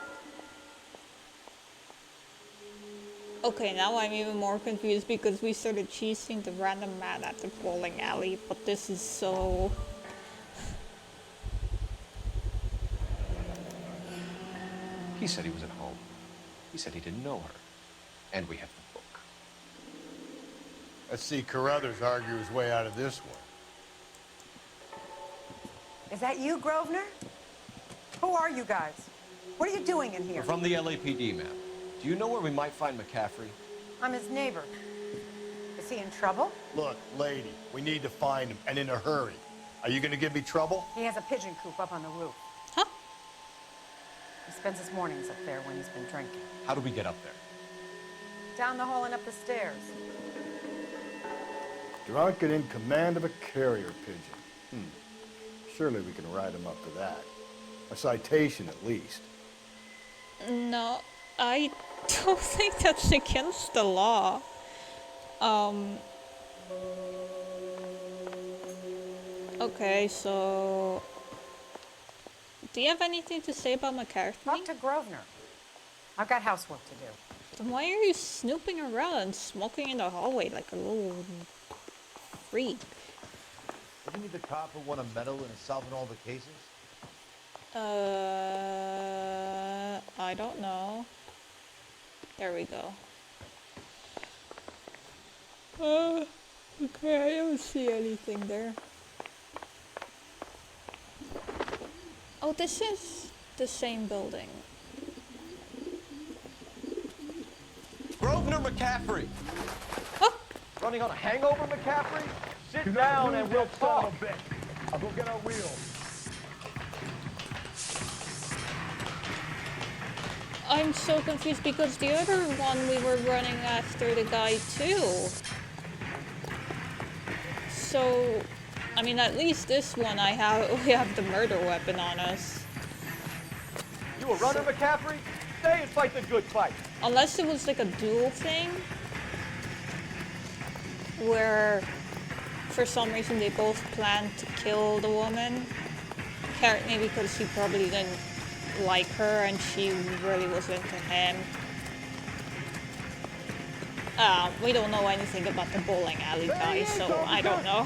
Okay, now I'm even more confused because we started chasing the random man at the bowling alley, but this is so... He said he was at home. He said he didn't know her. And we have the book. Let's see Carruthers argue his way out of this one. Is that you, Grosvenor? Who are you guys? What are you doing in here? We're from the LAPD, ma'am. Do you know where we might find McCaffrey? I'm his neighbor. Is he in trouble? Look, lady, we need to find him, and in a hurry. Are you gonna give me trouble? He has a pigeon coop up on the roof. Huh? He spends his mornings up there when he's been drinking. How do we get up there? Down the hall and up the stairs. Drunk and in command of a carrier pigeon. Surely we can write him up for that. A citation, at least. No, I don't think that's against the law. Okay, so... Do you have anything to say about McCarthy? Talk to Grosvenor. I've got housework to do. Then why are you snooping around and smoking in the hallway like a little freak? Didn't the cop who won a medal in solving all the cases? I don't know. There we go. Okay, I don't see anything there. Oh, this is the same building. Grosvenor McCaffrey! Huh? Running on a hangover, McCaffrey? Sit down and we'll talk. I'll go get our wheels. I'm so confused because the other one we were running after the guy too. So, I mean, at least this one we have the murder weapon on us. You a runner, McCaffrey? Stay and fight the good fight. Unless it was like a duel thing, where for some reason they both planned to kill the woman, apparently because he probably didn't like her and she really was into him. We don't know anything about the bowling alley guy, so I don't know.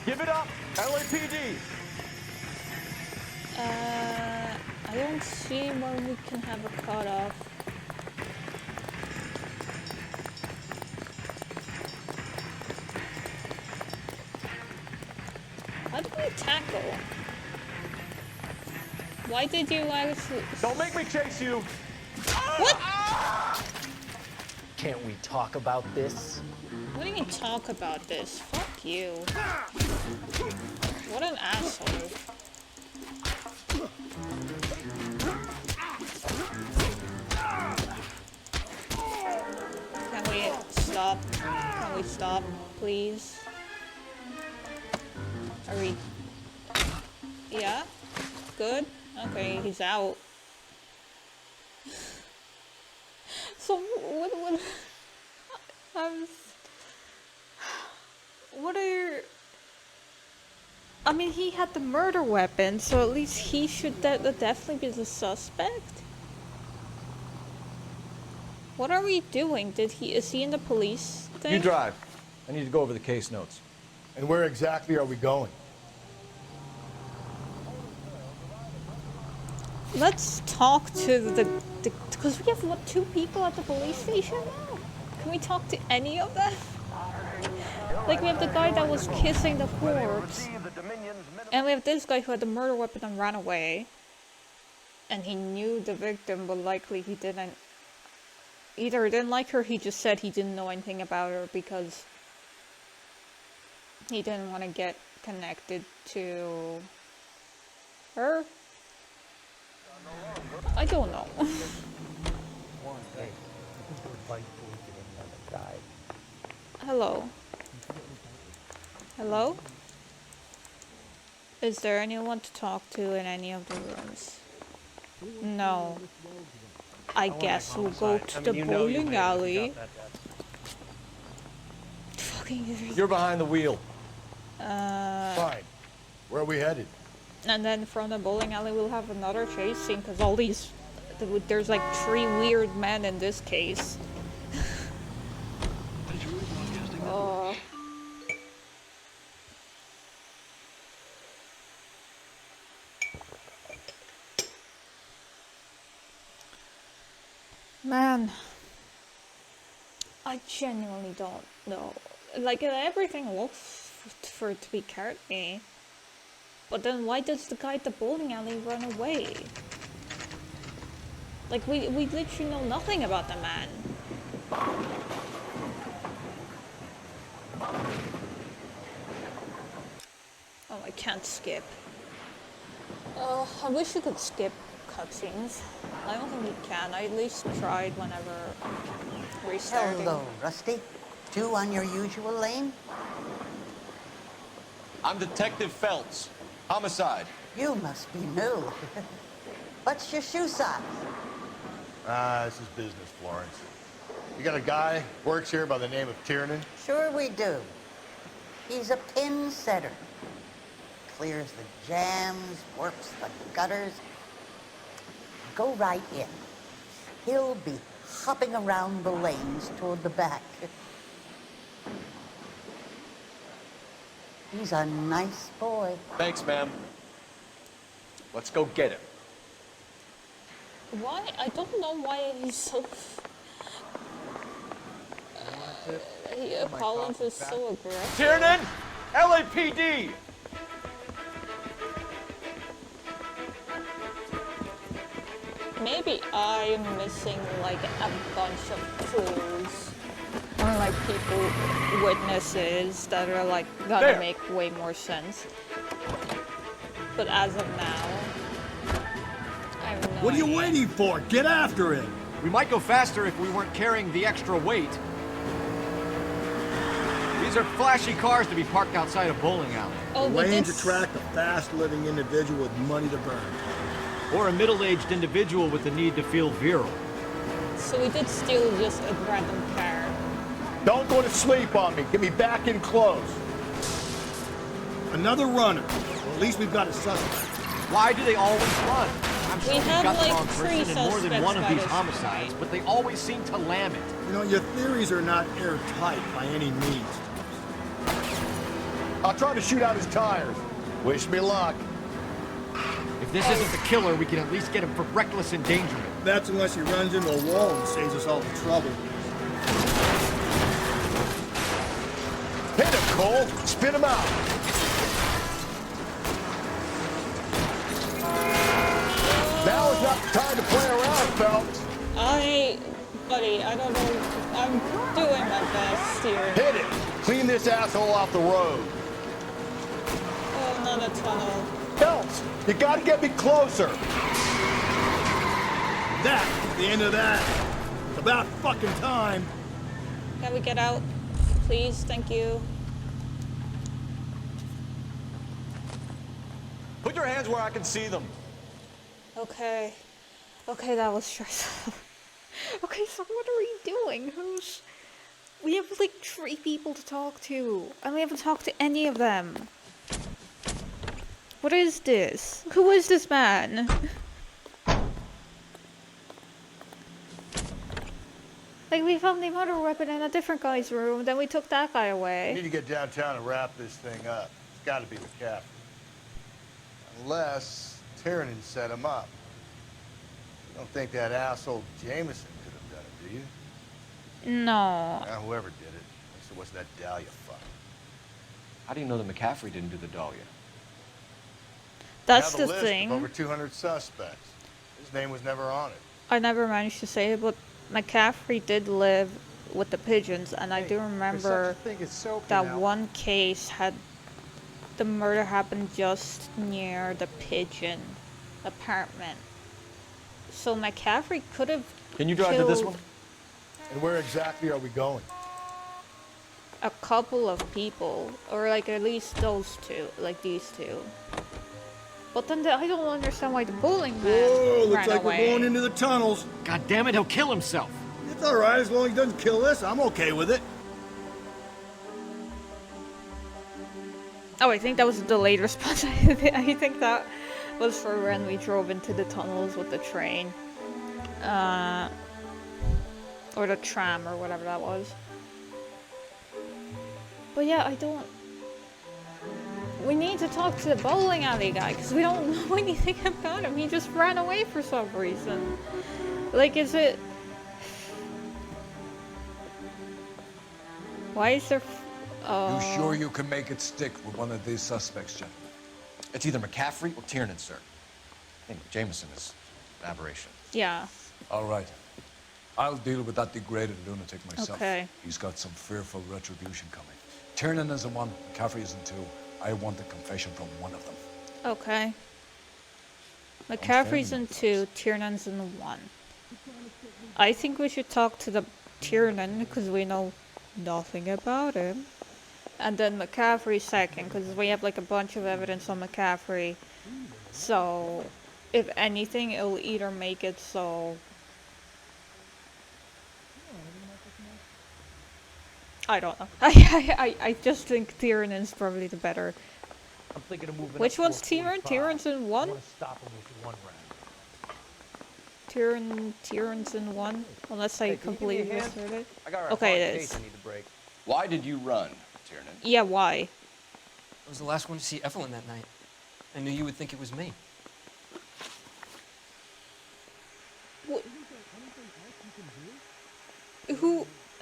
Give it up, LAPD. I don't see where we can have a cutoff. How do we tackle? Why did you actually... Don't make me chase you. What? Can't we talk about this? What do you mean talk about this? Fuck you. What an asshole. Can we stop? Can we stop, please? Are we... Yeah? Good? Okay, he's out. So, what are your... I mean, he had the murder weapon, so at least he should definitely be the suspect? What are we doing? Is he in the police thing? You drive. I need to go over the case notes. And where exactly are we going? Let's talk to the because we have, what, 2 people at the police station now? Can we talk to any of them? Like, we have the guy that was kissing the corpse. And we have this guy who had the murder weapon and ran away. And he knew the victim, but likely he didn't. Either he didn't like her, he just said he didn't know anything about her because he didn't want to get connected to her. I don't know. Hello. Hello? Is there anyone to talk to in any of the rooms? No. I guess we'll go to the bowling alley. Fucking... You're behind the wheel. Fine. Where are we headed? And then from the bowling alley we'll have another chase scene, because all these... There's like 3 weird men in this case. Man, I genuinely don't know. Like, everything looks for it to be Courtney. But then why does the guy at the bowling alley run away? Like, we literally know nothing about the man. Oh, I can't skip. I wish you could skip cutscenes. I don't think you can. I at least tried whenever restarting. Hello, Rusty. 2 on your usual lane? I'm Detective Phelps. Homicide. You must be new. What's your shoe size? This is business, Florence. You got a guy works here by the name of Tiernan? Sure we do. He's a pin setter. Clears the jams, warps the gutters. Go right in. He'll be hopping around the lanes toward the back. He's a nice boy. Thanks, ma'am. Let's go get him. Why? I don't know why he's so... Collins is so aggressive. Tiernan! LAPD! Maybe I'm missing like a bunch of clues. Or like people, witnesses that are like gonna make way more sense. But as of now, I have no What are you idea. waiting for? Get after it! We might go faster if we weren't carrying the extra weight. These are flashy cars to be parked outside a bowling alley. Oh, The we did lanes attract a fast-living individual with money to burn. Or a middle-aged individual with the need to feel virile. So we did steal just a random car. Don't go to sleep on me. Get me back in close. Another runner. Well, at least we've got a suspect. Why do they always run? I'm sure We we've have, got the like, wrong 3 person in more than suspects one of by these this homicides, point. but they always seem to lam it. You know, your theories are not airtight by any means. I'll try to shoot out his tires. Wish me luck. If this isn't the killer, we can at least get him for reckless endangerment. That's unless he runs into a wall and saves us all the trouble. Hit him, Cole. Spit him out. Now is not the time to play around, Phelps. Buddy, I don't know. I'm doing my best here. Hit it. Clean this asshole off the road. Oh, not a tunnel. Phelps, you gotta get me closer. That's the end of that. It's about fucking time. Can we get out? Please, thank you. Put your hands where I can see them. Okay. Okay, that was stressful. Okay, so what are we doing? We have like 3 people to talk to, and we haven't talked to any of them. What is this? Who is this man? Like, we found the murder weapon in a different guy's room, then we took that guy We away. need to get downtown and wrap this thing up. It's gotta be McCaffrey. Unless Tiernan set him up. You don't think that asshole Jameson could have done it, do you? No. Now, whoever did it, at least it wasn't that Dahlia fuck. How do you know that McCaffrey didn't do the Dahlia? That's We have the a list thing. of over 200 suspects. His name was never on it. I never managed to say it, but McCaffrey did live with the pigeons, and I do remember that one case had the murder happened just near the pigeon apartment. So McCaffrey could have Can you drive to this killed one? And where exactly are we going? a couple of people, or like at least those 2, like these 2. But then I don't understand why the bowling man Whoa, looks ran like away. we're going into the tunnels. God damn it, he'll kill himself. It's all right, as long as he doesn't kill us. I'm okay with it. Oh, I think that was a delayed response. I think that was for when we drove into the tunnels with the train. Or the tram, or whatever that was. But yeah, I don't... We need to talk to the bowling alley guy, because we don't know anything about him. He just ran away for some reason. Like, is it... Why is there... You sure you can make it stick with one of these suspects, gentlemen? It's either McCaffrey or Tiernan, sir. I think Jameson is an aberration. Yeah. All right. I'll deal with that degraded lunatic myself. Okay. He's got some fearful retribution coming. Tiernan is in 1, McCaffrey is in 2. I want a confession from one of them. Okay. McCaffrey's in 2, Tiernan's in 1. I think we should talk to the Tiernan, because we know nothing about him. And then McCaffrey second, because we have like a bunch of evidence on McCaffrey. So, if anything, it'll either make it so... I don't know. I just think Tiernan's probably the better. I'm thinking of moving. Which up one's to a Tieran? 45. Tieran's in 1? I want to stop him with 1 round. Tieran's in 1? Unless I Hey, can you give me a completely hand? misheard it. I got a Okay, hard it case is. I need to break. Why did you run, Tiernan? Yeah, why? I was the last one to see Evelyn that night. I knew you would think it was me.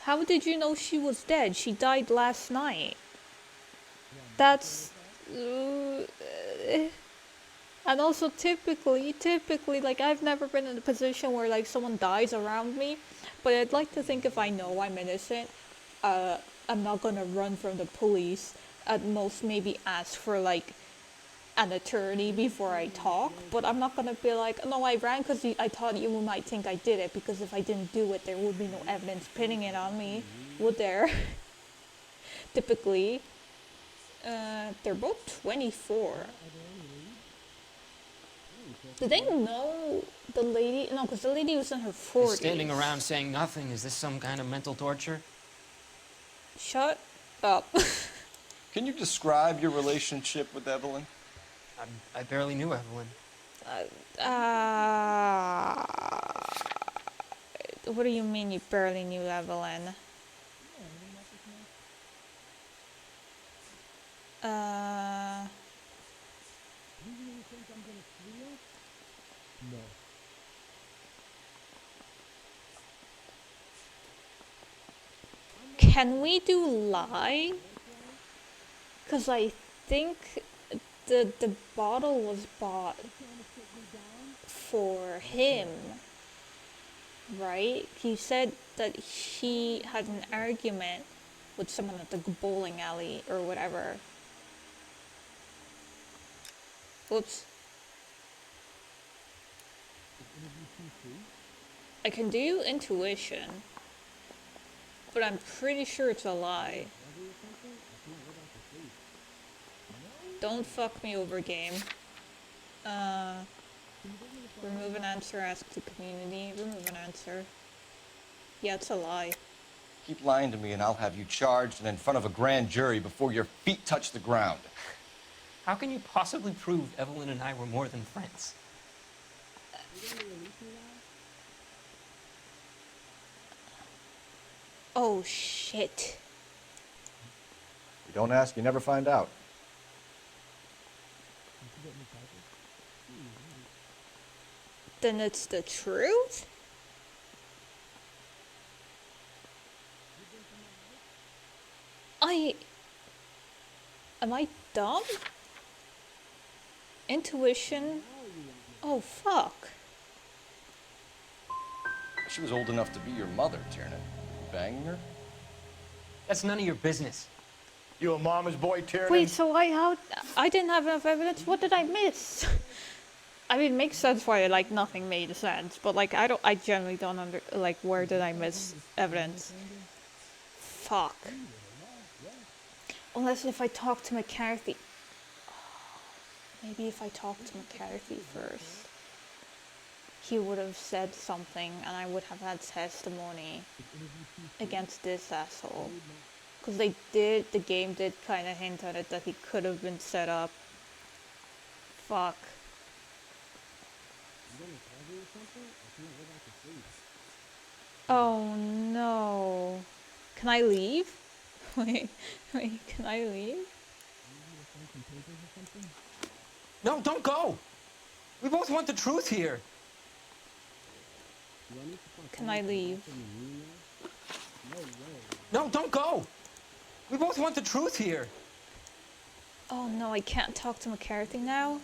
How did you know she was dead? She died last night. That's... and also typically, like, I've never been in a position where, like, someone dies around me. But I'd like to think if I know I'm innocent, I'm not gonna run from the police. At most, maybe ask for, like, an attorney before I talk. But I'm not gonna be like, no, I ran because I thought you might think I did it. Because if I didn't do it, there would be no evidence pinning it on me, would there? typically. They're both 24. Do they know the lady? No, because the lady was in her 40s. Standing around saying nothing, is this some kind of mental torture? Shut up. Can you describe your relationship with Evelyn? I barely knew Evelyn. What do you mean you barely knew Evelyn? No. Can we do lie? Because I think the bottle was bought for him, right? He said that he had an argument with someone at the bowling alley or whatever. Whoops. I can do intuition, but I'm pretty sure it's a lie. Don't fuck me over, game. Remove an answer, ask the community. Remove an answer. Yeah, it's a lie. Keep lying to me and I'll have you charged and in front of a grand jury before your feet touch the ground. How can you possibly prove Evelyn and I were more than friends? Oh, shit. You don't ask, you never find out. Then it's the truth? Am I dumb? Intuition? Oh, fuck. She was old enough to be your mother, Tiernan. You banging her? That's none of your business. You a mama's boy, Tiernan? Wait, so I didn't have enough evidence? What did I miss? I mean, it makes sense why, like, nothing made sense, but, like, I generally don't where did I miss evidence? Fuck. Unless if I talk to McCarthy. Maybe if I talked to McCarthy first, he would have said something and I would have had testimony against this asshole. Because the game did kind of hint at it that he could have been set up. Fuck. Oh no. Can I leave? Wait, can I leave? No, don't go! We both want the truth here. Can I leave? No, don't go! We both want the truth here. Oh no, I can't talk to McCarthy now?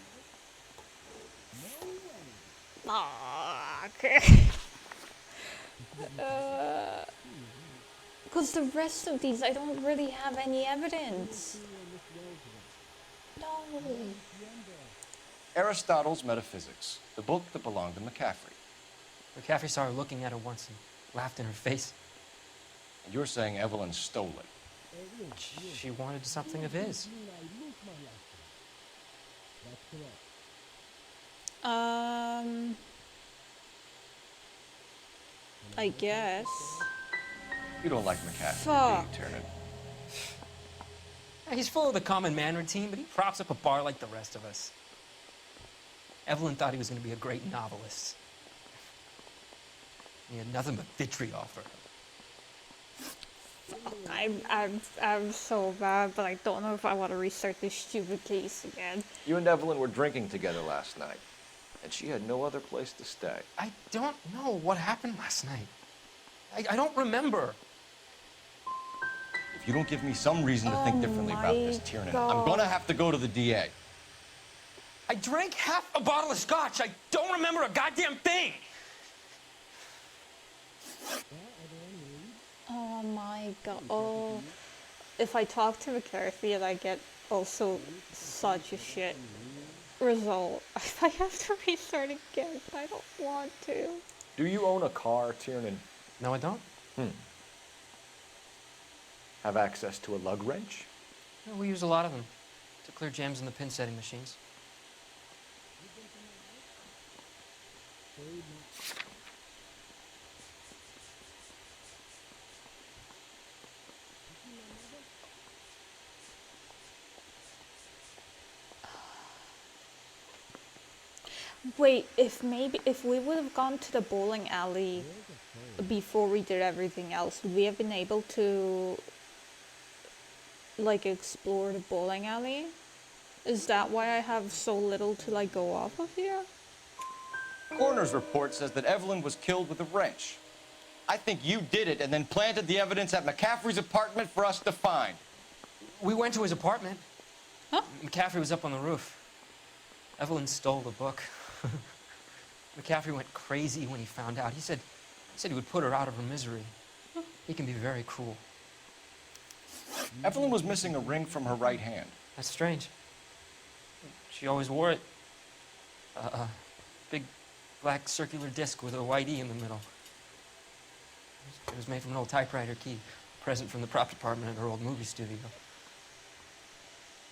Fuck. Because the rest of these, I don't really have any evidence. No. Aristotle's Metaphysics, the book that belonged to McCaffrey. McCaffrey saw her looking at her once and laughed in her face. And you're saying Evelyn stole it. She wanted something of his. I guess. You don't like McCaffrey, Fuck. do you, Tiernan? He's full of the common man routine, but he props up a bar like the rest of us. Evelyn thought he was going to be a great novelist. He had nothing but vitriol for her. I'm so bad, but I don't know if I want to restart this stupid case again. You and Evelyn were drinking together last night, and she had no other place to stay. I don't know what happened last night. I don't remember. If you don't give me some reason to think differently about this, Tiernan, I'm gonna have to go to the DA. I drank half a bottle of scotch. I don't remember a goddamn thing. Oh my god. Oh. If I talk to McCarthy and I get also such a shit result, if I have to restart again, I don't want to. Do you own a car, Tiernan? No, I don't. have access to a lug wrench? Yeah, we use a lot of them to clear jams in the pin setting machines. Wait, if we would have gone to the bowling alley before we did everything else, would we have been able to like explore the bowling alley? Is that why I have so little to like go off of here? Coroner's report says that Evelyn was killed with a wrench. I think you did it and then planted the evidence at McCaffrey's apartment for us to find. We went to his apartment. Huh? McCaffrey was up on the roof. Evelyn stole the book. McCaffrey went crazy when he found out. He said he would put her out of her misery. He can be very cruel. Evelyn was missing a ring from her right hand. That's strange. She always wore it. Big black circular disc with a white E in the middle. It was made from an old typewriter key, a present from the prop department at her old movie studio.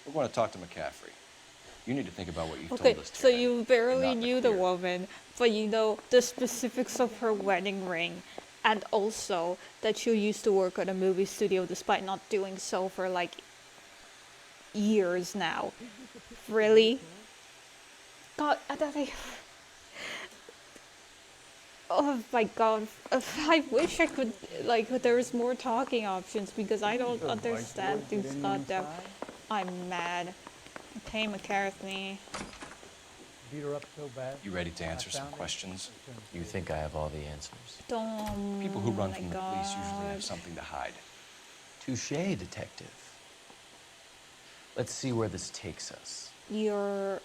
We're going to talk to McCaffrey. You need to think about what you told us. Okay, so you barely knew the woman, but you know the specifics of her wedding ring, and also that she used to work at a movie studio despite not doing so for like years now. Really? God, oh my God, I wish I could, like, there was more talking options because I don't understand these goddamn. I'm mad. Okay, McCarthy. Beat her up so bad. You ready to answer some questions? You think I have all the answers? Don't. People who run from the police usually have something to hide. Touché, detective. Let's see where this takes us. You're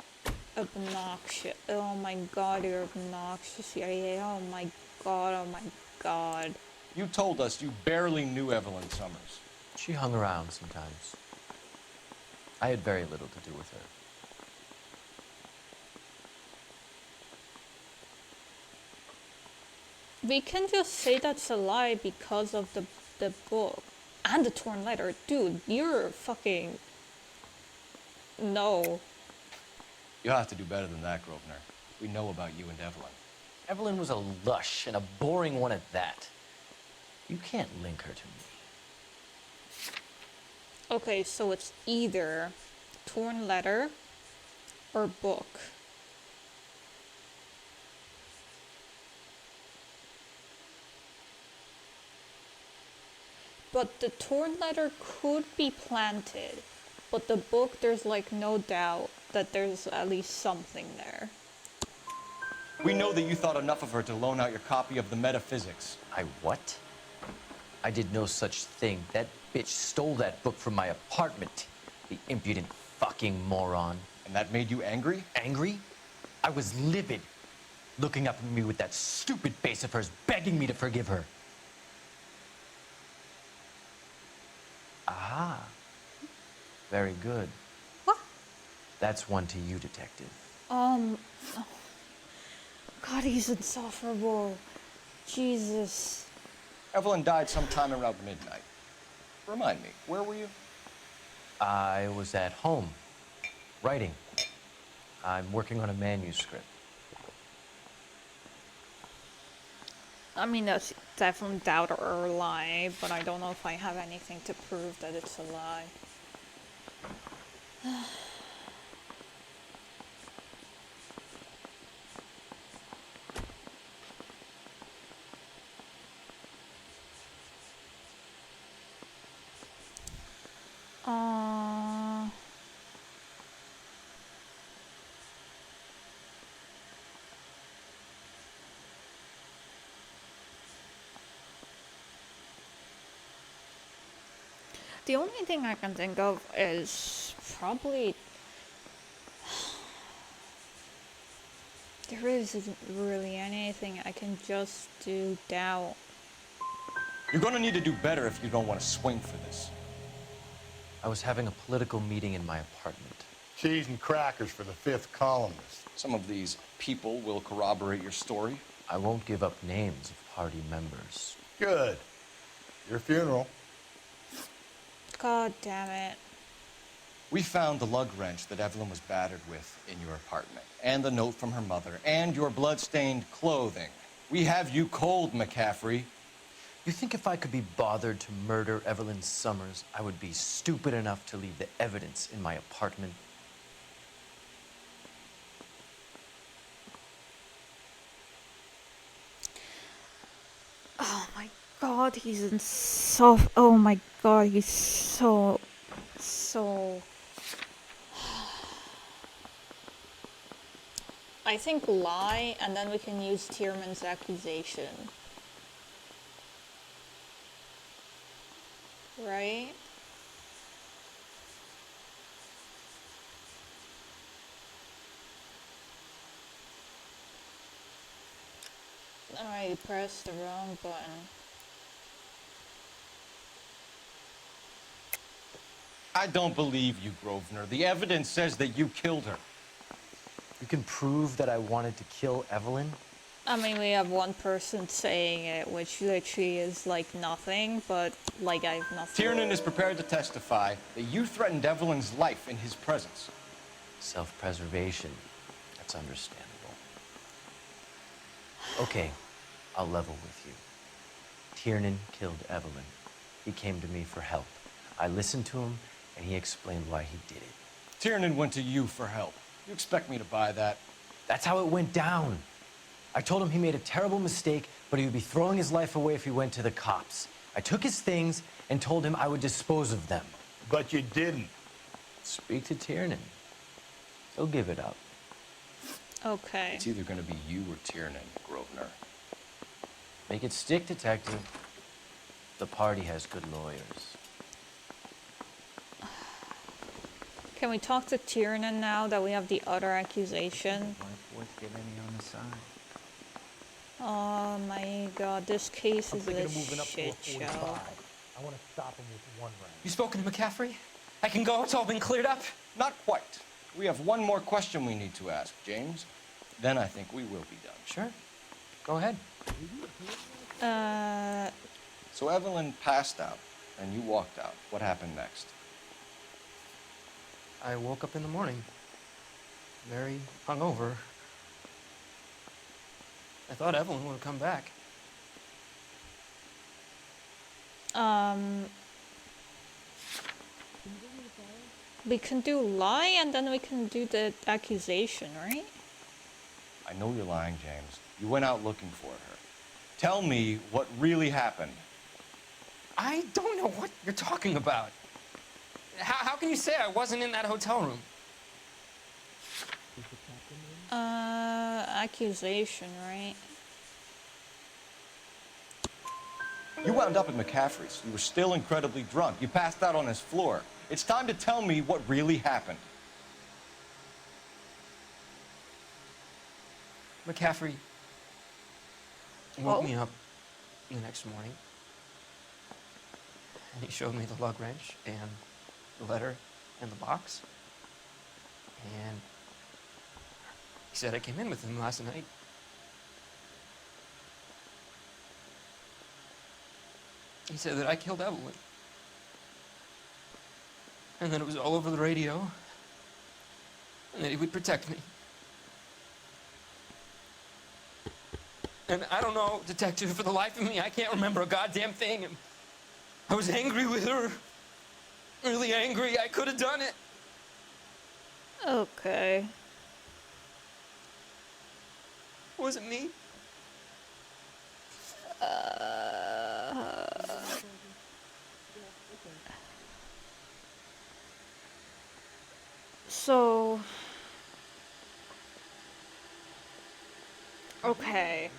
obnoxious. Oh my God, you're obnoxious. Oh my God, oh my God. You told us you barely knew Evelyn Summers. She hung around sometimes. I had very little to do with her. We can just say that's a lie because of the book and the torn letter. Dude, you're fucking... No. You'll have to do better than that, Grosvenor. We know about you and Evelyn. Evelyn was a lush, and a boring one at that. You can't link her to me. Okay, so it's either torn letter or book. But the torn letter could be planted, but the book, there's like no doubt that there's at least something there. We know that you thought enough of her to loan out your copy of the Metaphysics. I what? I did no such thing. That bitch stole that book from my apartment. The impudent fucking moron. And that made you angry? Angry? I was livid, looking up at me with that stupid face of hers, begging me to forgive her. Aha. Very good. What? That's one to you, detective. Oh. God, he's insufferable. Jesus. Evelyn died sometime around midnight. Remind me, where were you? I was at home, writing. I'm working on a manuscript. I mean, that's definitely doubt or a lie, but I don't know if I have anything to prove that it's a lie. The only thing I can think of is probably... There isn't really anything I can just do doubt. You're gonna need to do better if you don't want to swing for this. I was having a political meeting in my apartment. Cheese and crackers for the fifth columnist. Some of these people will corroborate your story. I won't give up names of party members. Good. Your funeral. God damn it. We found the lug wrench that Evelyn was battered with in your apartment, and the note from her mother, and your blood-stained clothing. We have you cold, McCaffrey. You think if I could be bothered to murder Evelyn Summers, I would be stupid enough to leave the evidence in my apartment? Oh my god, he's in so... Oh my god, he's so... I think lie, and then we can use Tierman's accusation. Right? I pressed the wrong button. I don't believe you, Grosvenor. The evidence says that you killed her. You can prove that I wanted to kill Evelyn? I mean, we have one person saying it, which literally is like nothing, but like I have nothing. Tiernan is prepared to testify that you threatened Evelyn's life in his presence. Self-preservation. That's understandable. Okay, I'll level with you. Tiernan killed Evelyn. He came to me for help. I listened to him, and he explained why he did it. Tiernan went to you for help. You expect me to buy that? That's how it went down. I told him he made a terrible mistake, but he would be throwing his life away if he went to the cops. I took his things and told him I would dispose of them. But you didn't. Speak to Tiernan. He'll give it up. Okay. It's either going to be you or Tiernan, Grosvenor. Make it stick, detective. The party has good lawyers. Can we talk to Tiernan now that we have the other accusation? Get any on the side. Oh my god, this case I'm is thinking a of moving up to a shit 45. show. I want to stop him with one round. You spoken to McCaffrey? I can go, it's all been cleared up? Not quite. We have one more question we need to ask, James. Then I think we will be done. Sure. Go ahead. So Evelyn passed out, and you walked out. What happened next? I woke up in the morning, very hungover. I thought Evelyn would have come back. We can do lie and then we can do the accusation, right? I know you're lying, James. You went out looking for her. Tell me what really happened. I don't know what you're talking about. How can you say I wasn't in that hotel room? Accusation, right? You wound up at McCaffrey's. You were still incredibly drunk. You passed out on his floor. It's time to tell me what really happened. McCaffrey woke me up the next morning, and he showed me the lug wrench and the letter and the box, and he said I came in with him last night. He said that I killed Evelyn. And that it was all over the radio. And that he would protect me. And I don't know, detective, for the life of me, I can't remember a goddamn thing. And I was angry with her. Really angry. I could have done it. Okay. Was it me? So... Okay.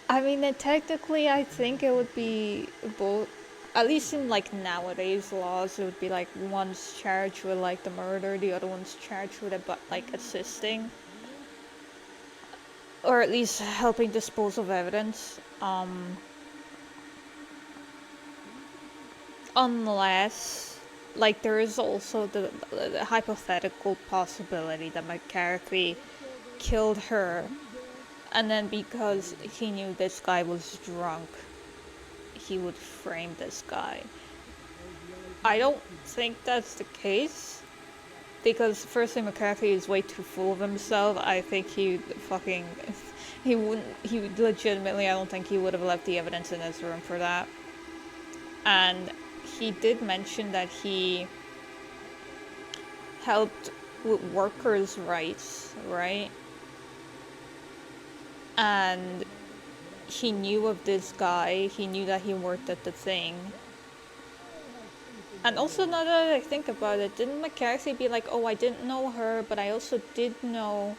I mean, technically, I think it would be both. At least in like nowadays laws, it would be like one's charged with like the murder, the other one's charged with like assisting, or at least helping dispose of evidence. Unless, like, there is also the hypothetical possibility that McCarthy killed her And then because he knew this guy was drunk, he would frame this guy. I don't think that's the case. Because firstly, McCarthy is way too full of himself. I think he would legitimately, I don't think he would have left the evidence in his room for that. And he did mention that he helped with workers' rights, right? And he knew of this guy, he knew that he worked at the thing. And also, now that I think about it, didn't McCarthy be like, oh, I didn't know her, but I also did know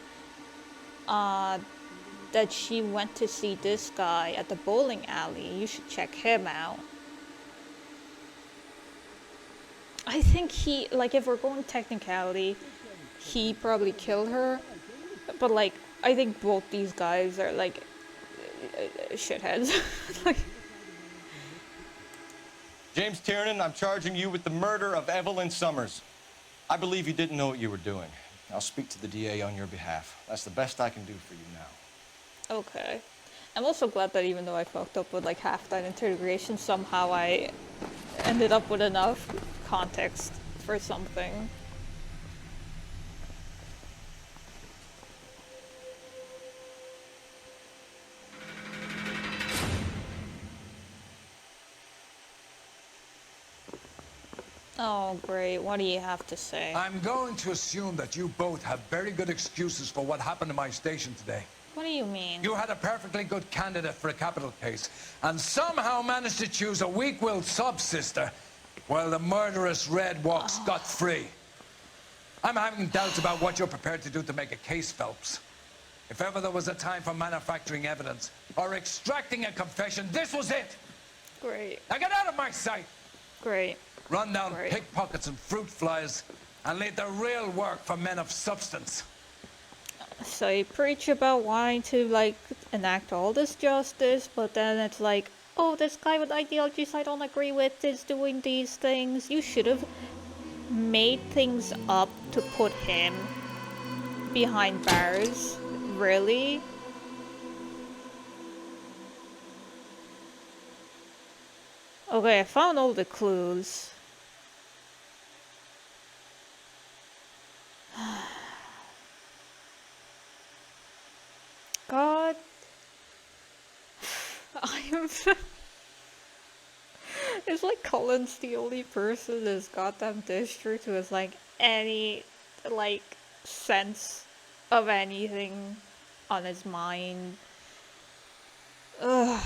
that she went to see this guy at the bowling alley. You should check him out. I think he, like, if we're going technicality, he probably killed her. But, like, I think both these guys are, like, shitheads. Like, James Tiernan, I'm charging you with the murder of Evelyn Summers. I believe you didn't know what you were doing. I'll speak to the DA on your behalf. That's the best I can do for you now. okay. I'm also glad that even though I fucked up with like half that interrogation, somehow I ended up with enough context for something. Oh, great. What do you have to say? I'm going to assume that you both have very good excuses for what happened in my station today. What do you mean? You had a perfectly good candidate for a capital case, and somehow managed to choose a weak-willed sub-sister, while the murderous Red walks scot-free. I'm having doubts about what you're prepared to do to make a case, Phelps. If ever there was a time for manufacturing evidence, or extracting a confession, this was it! Great. Now get out of my sight! Great. Run down pickpockets and fruit flies, and leave the real work for men of substance. So you preach about wanting to, like, enact all this justice, but then it's like, oh, this guy with ideologies I don't agree with is doing these things. You should have made things up to put him behind bars. Really? Okay, I found all the clues. God. I am... It's like Colin's the only person in this goddamn district who has, like, any, like, sense of anything on his mind. Ugh.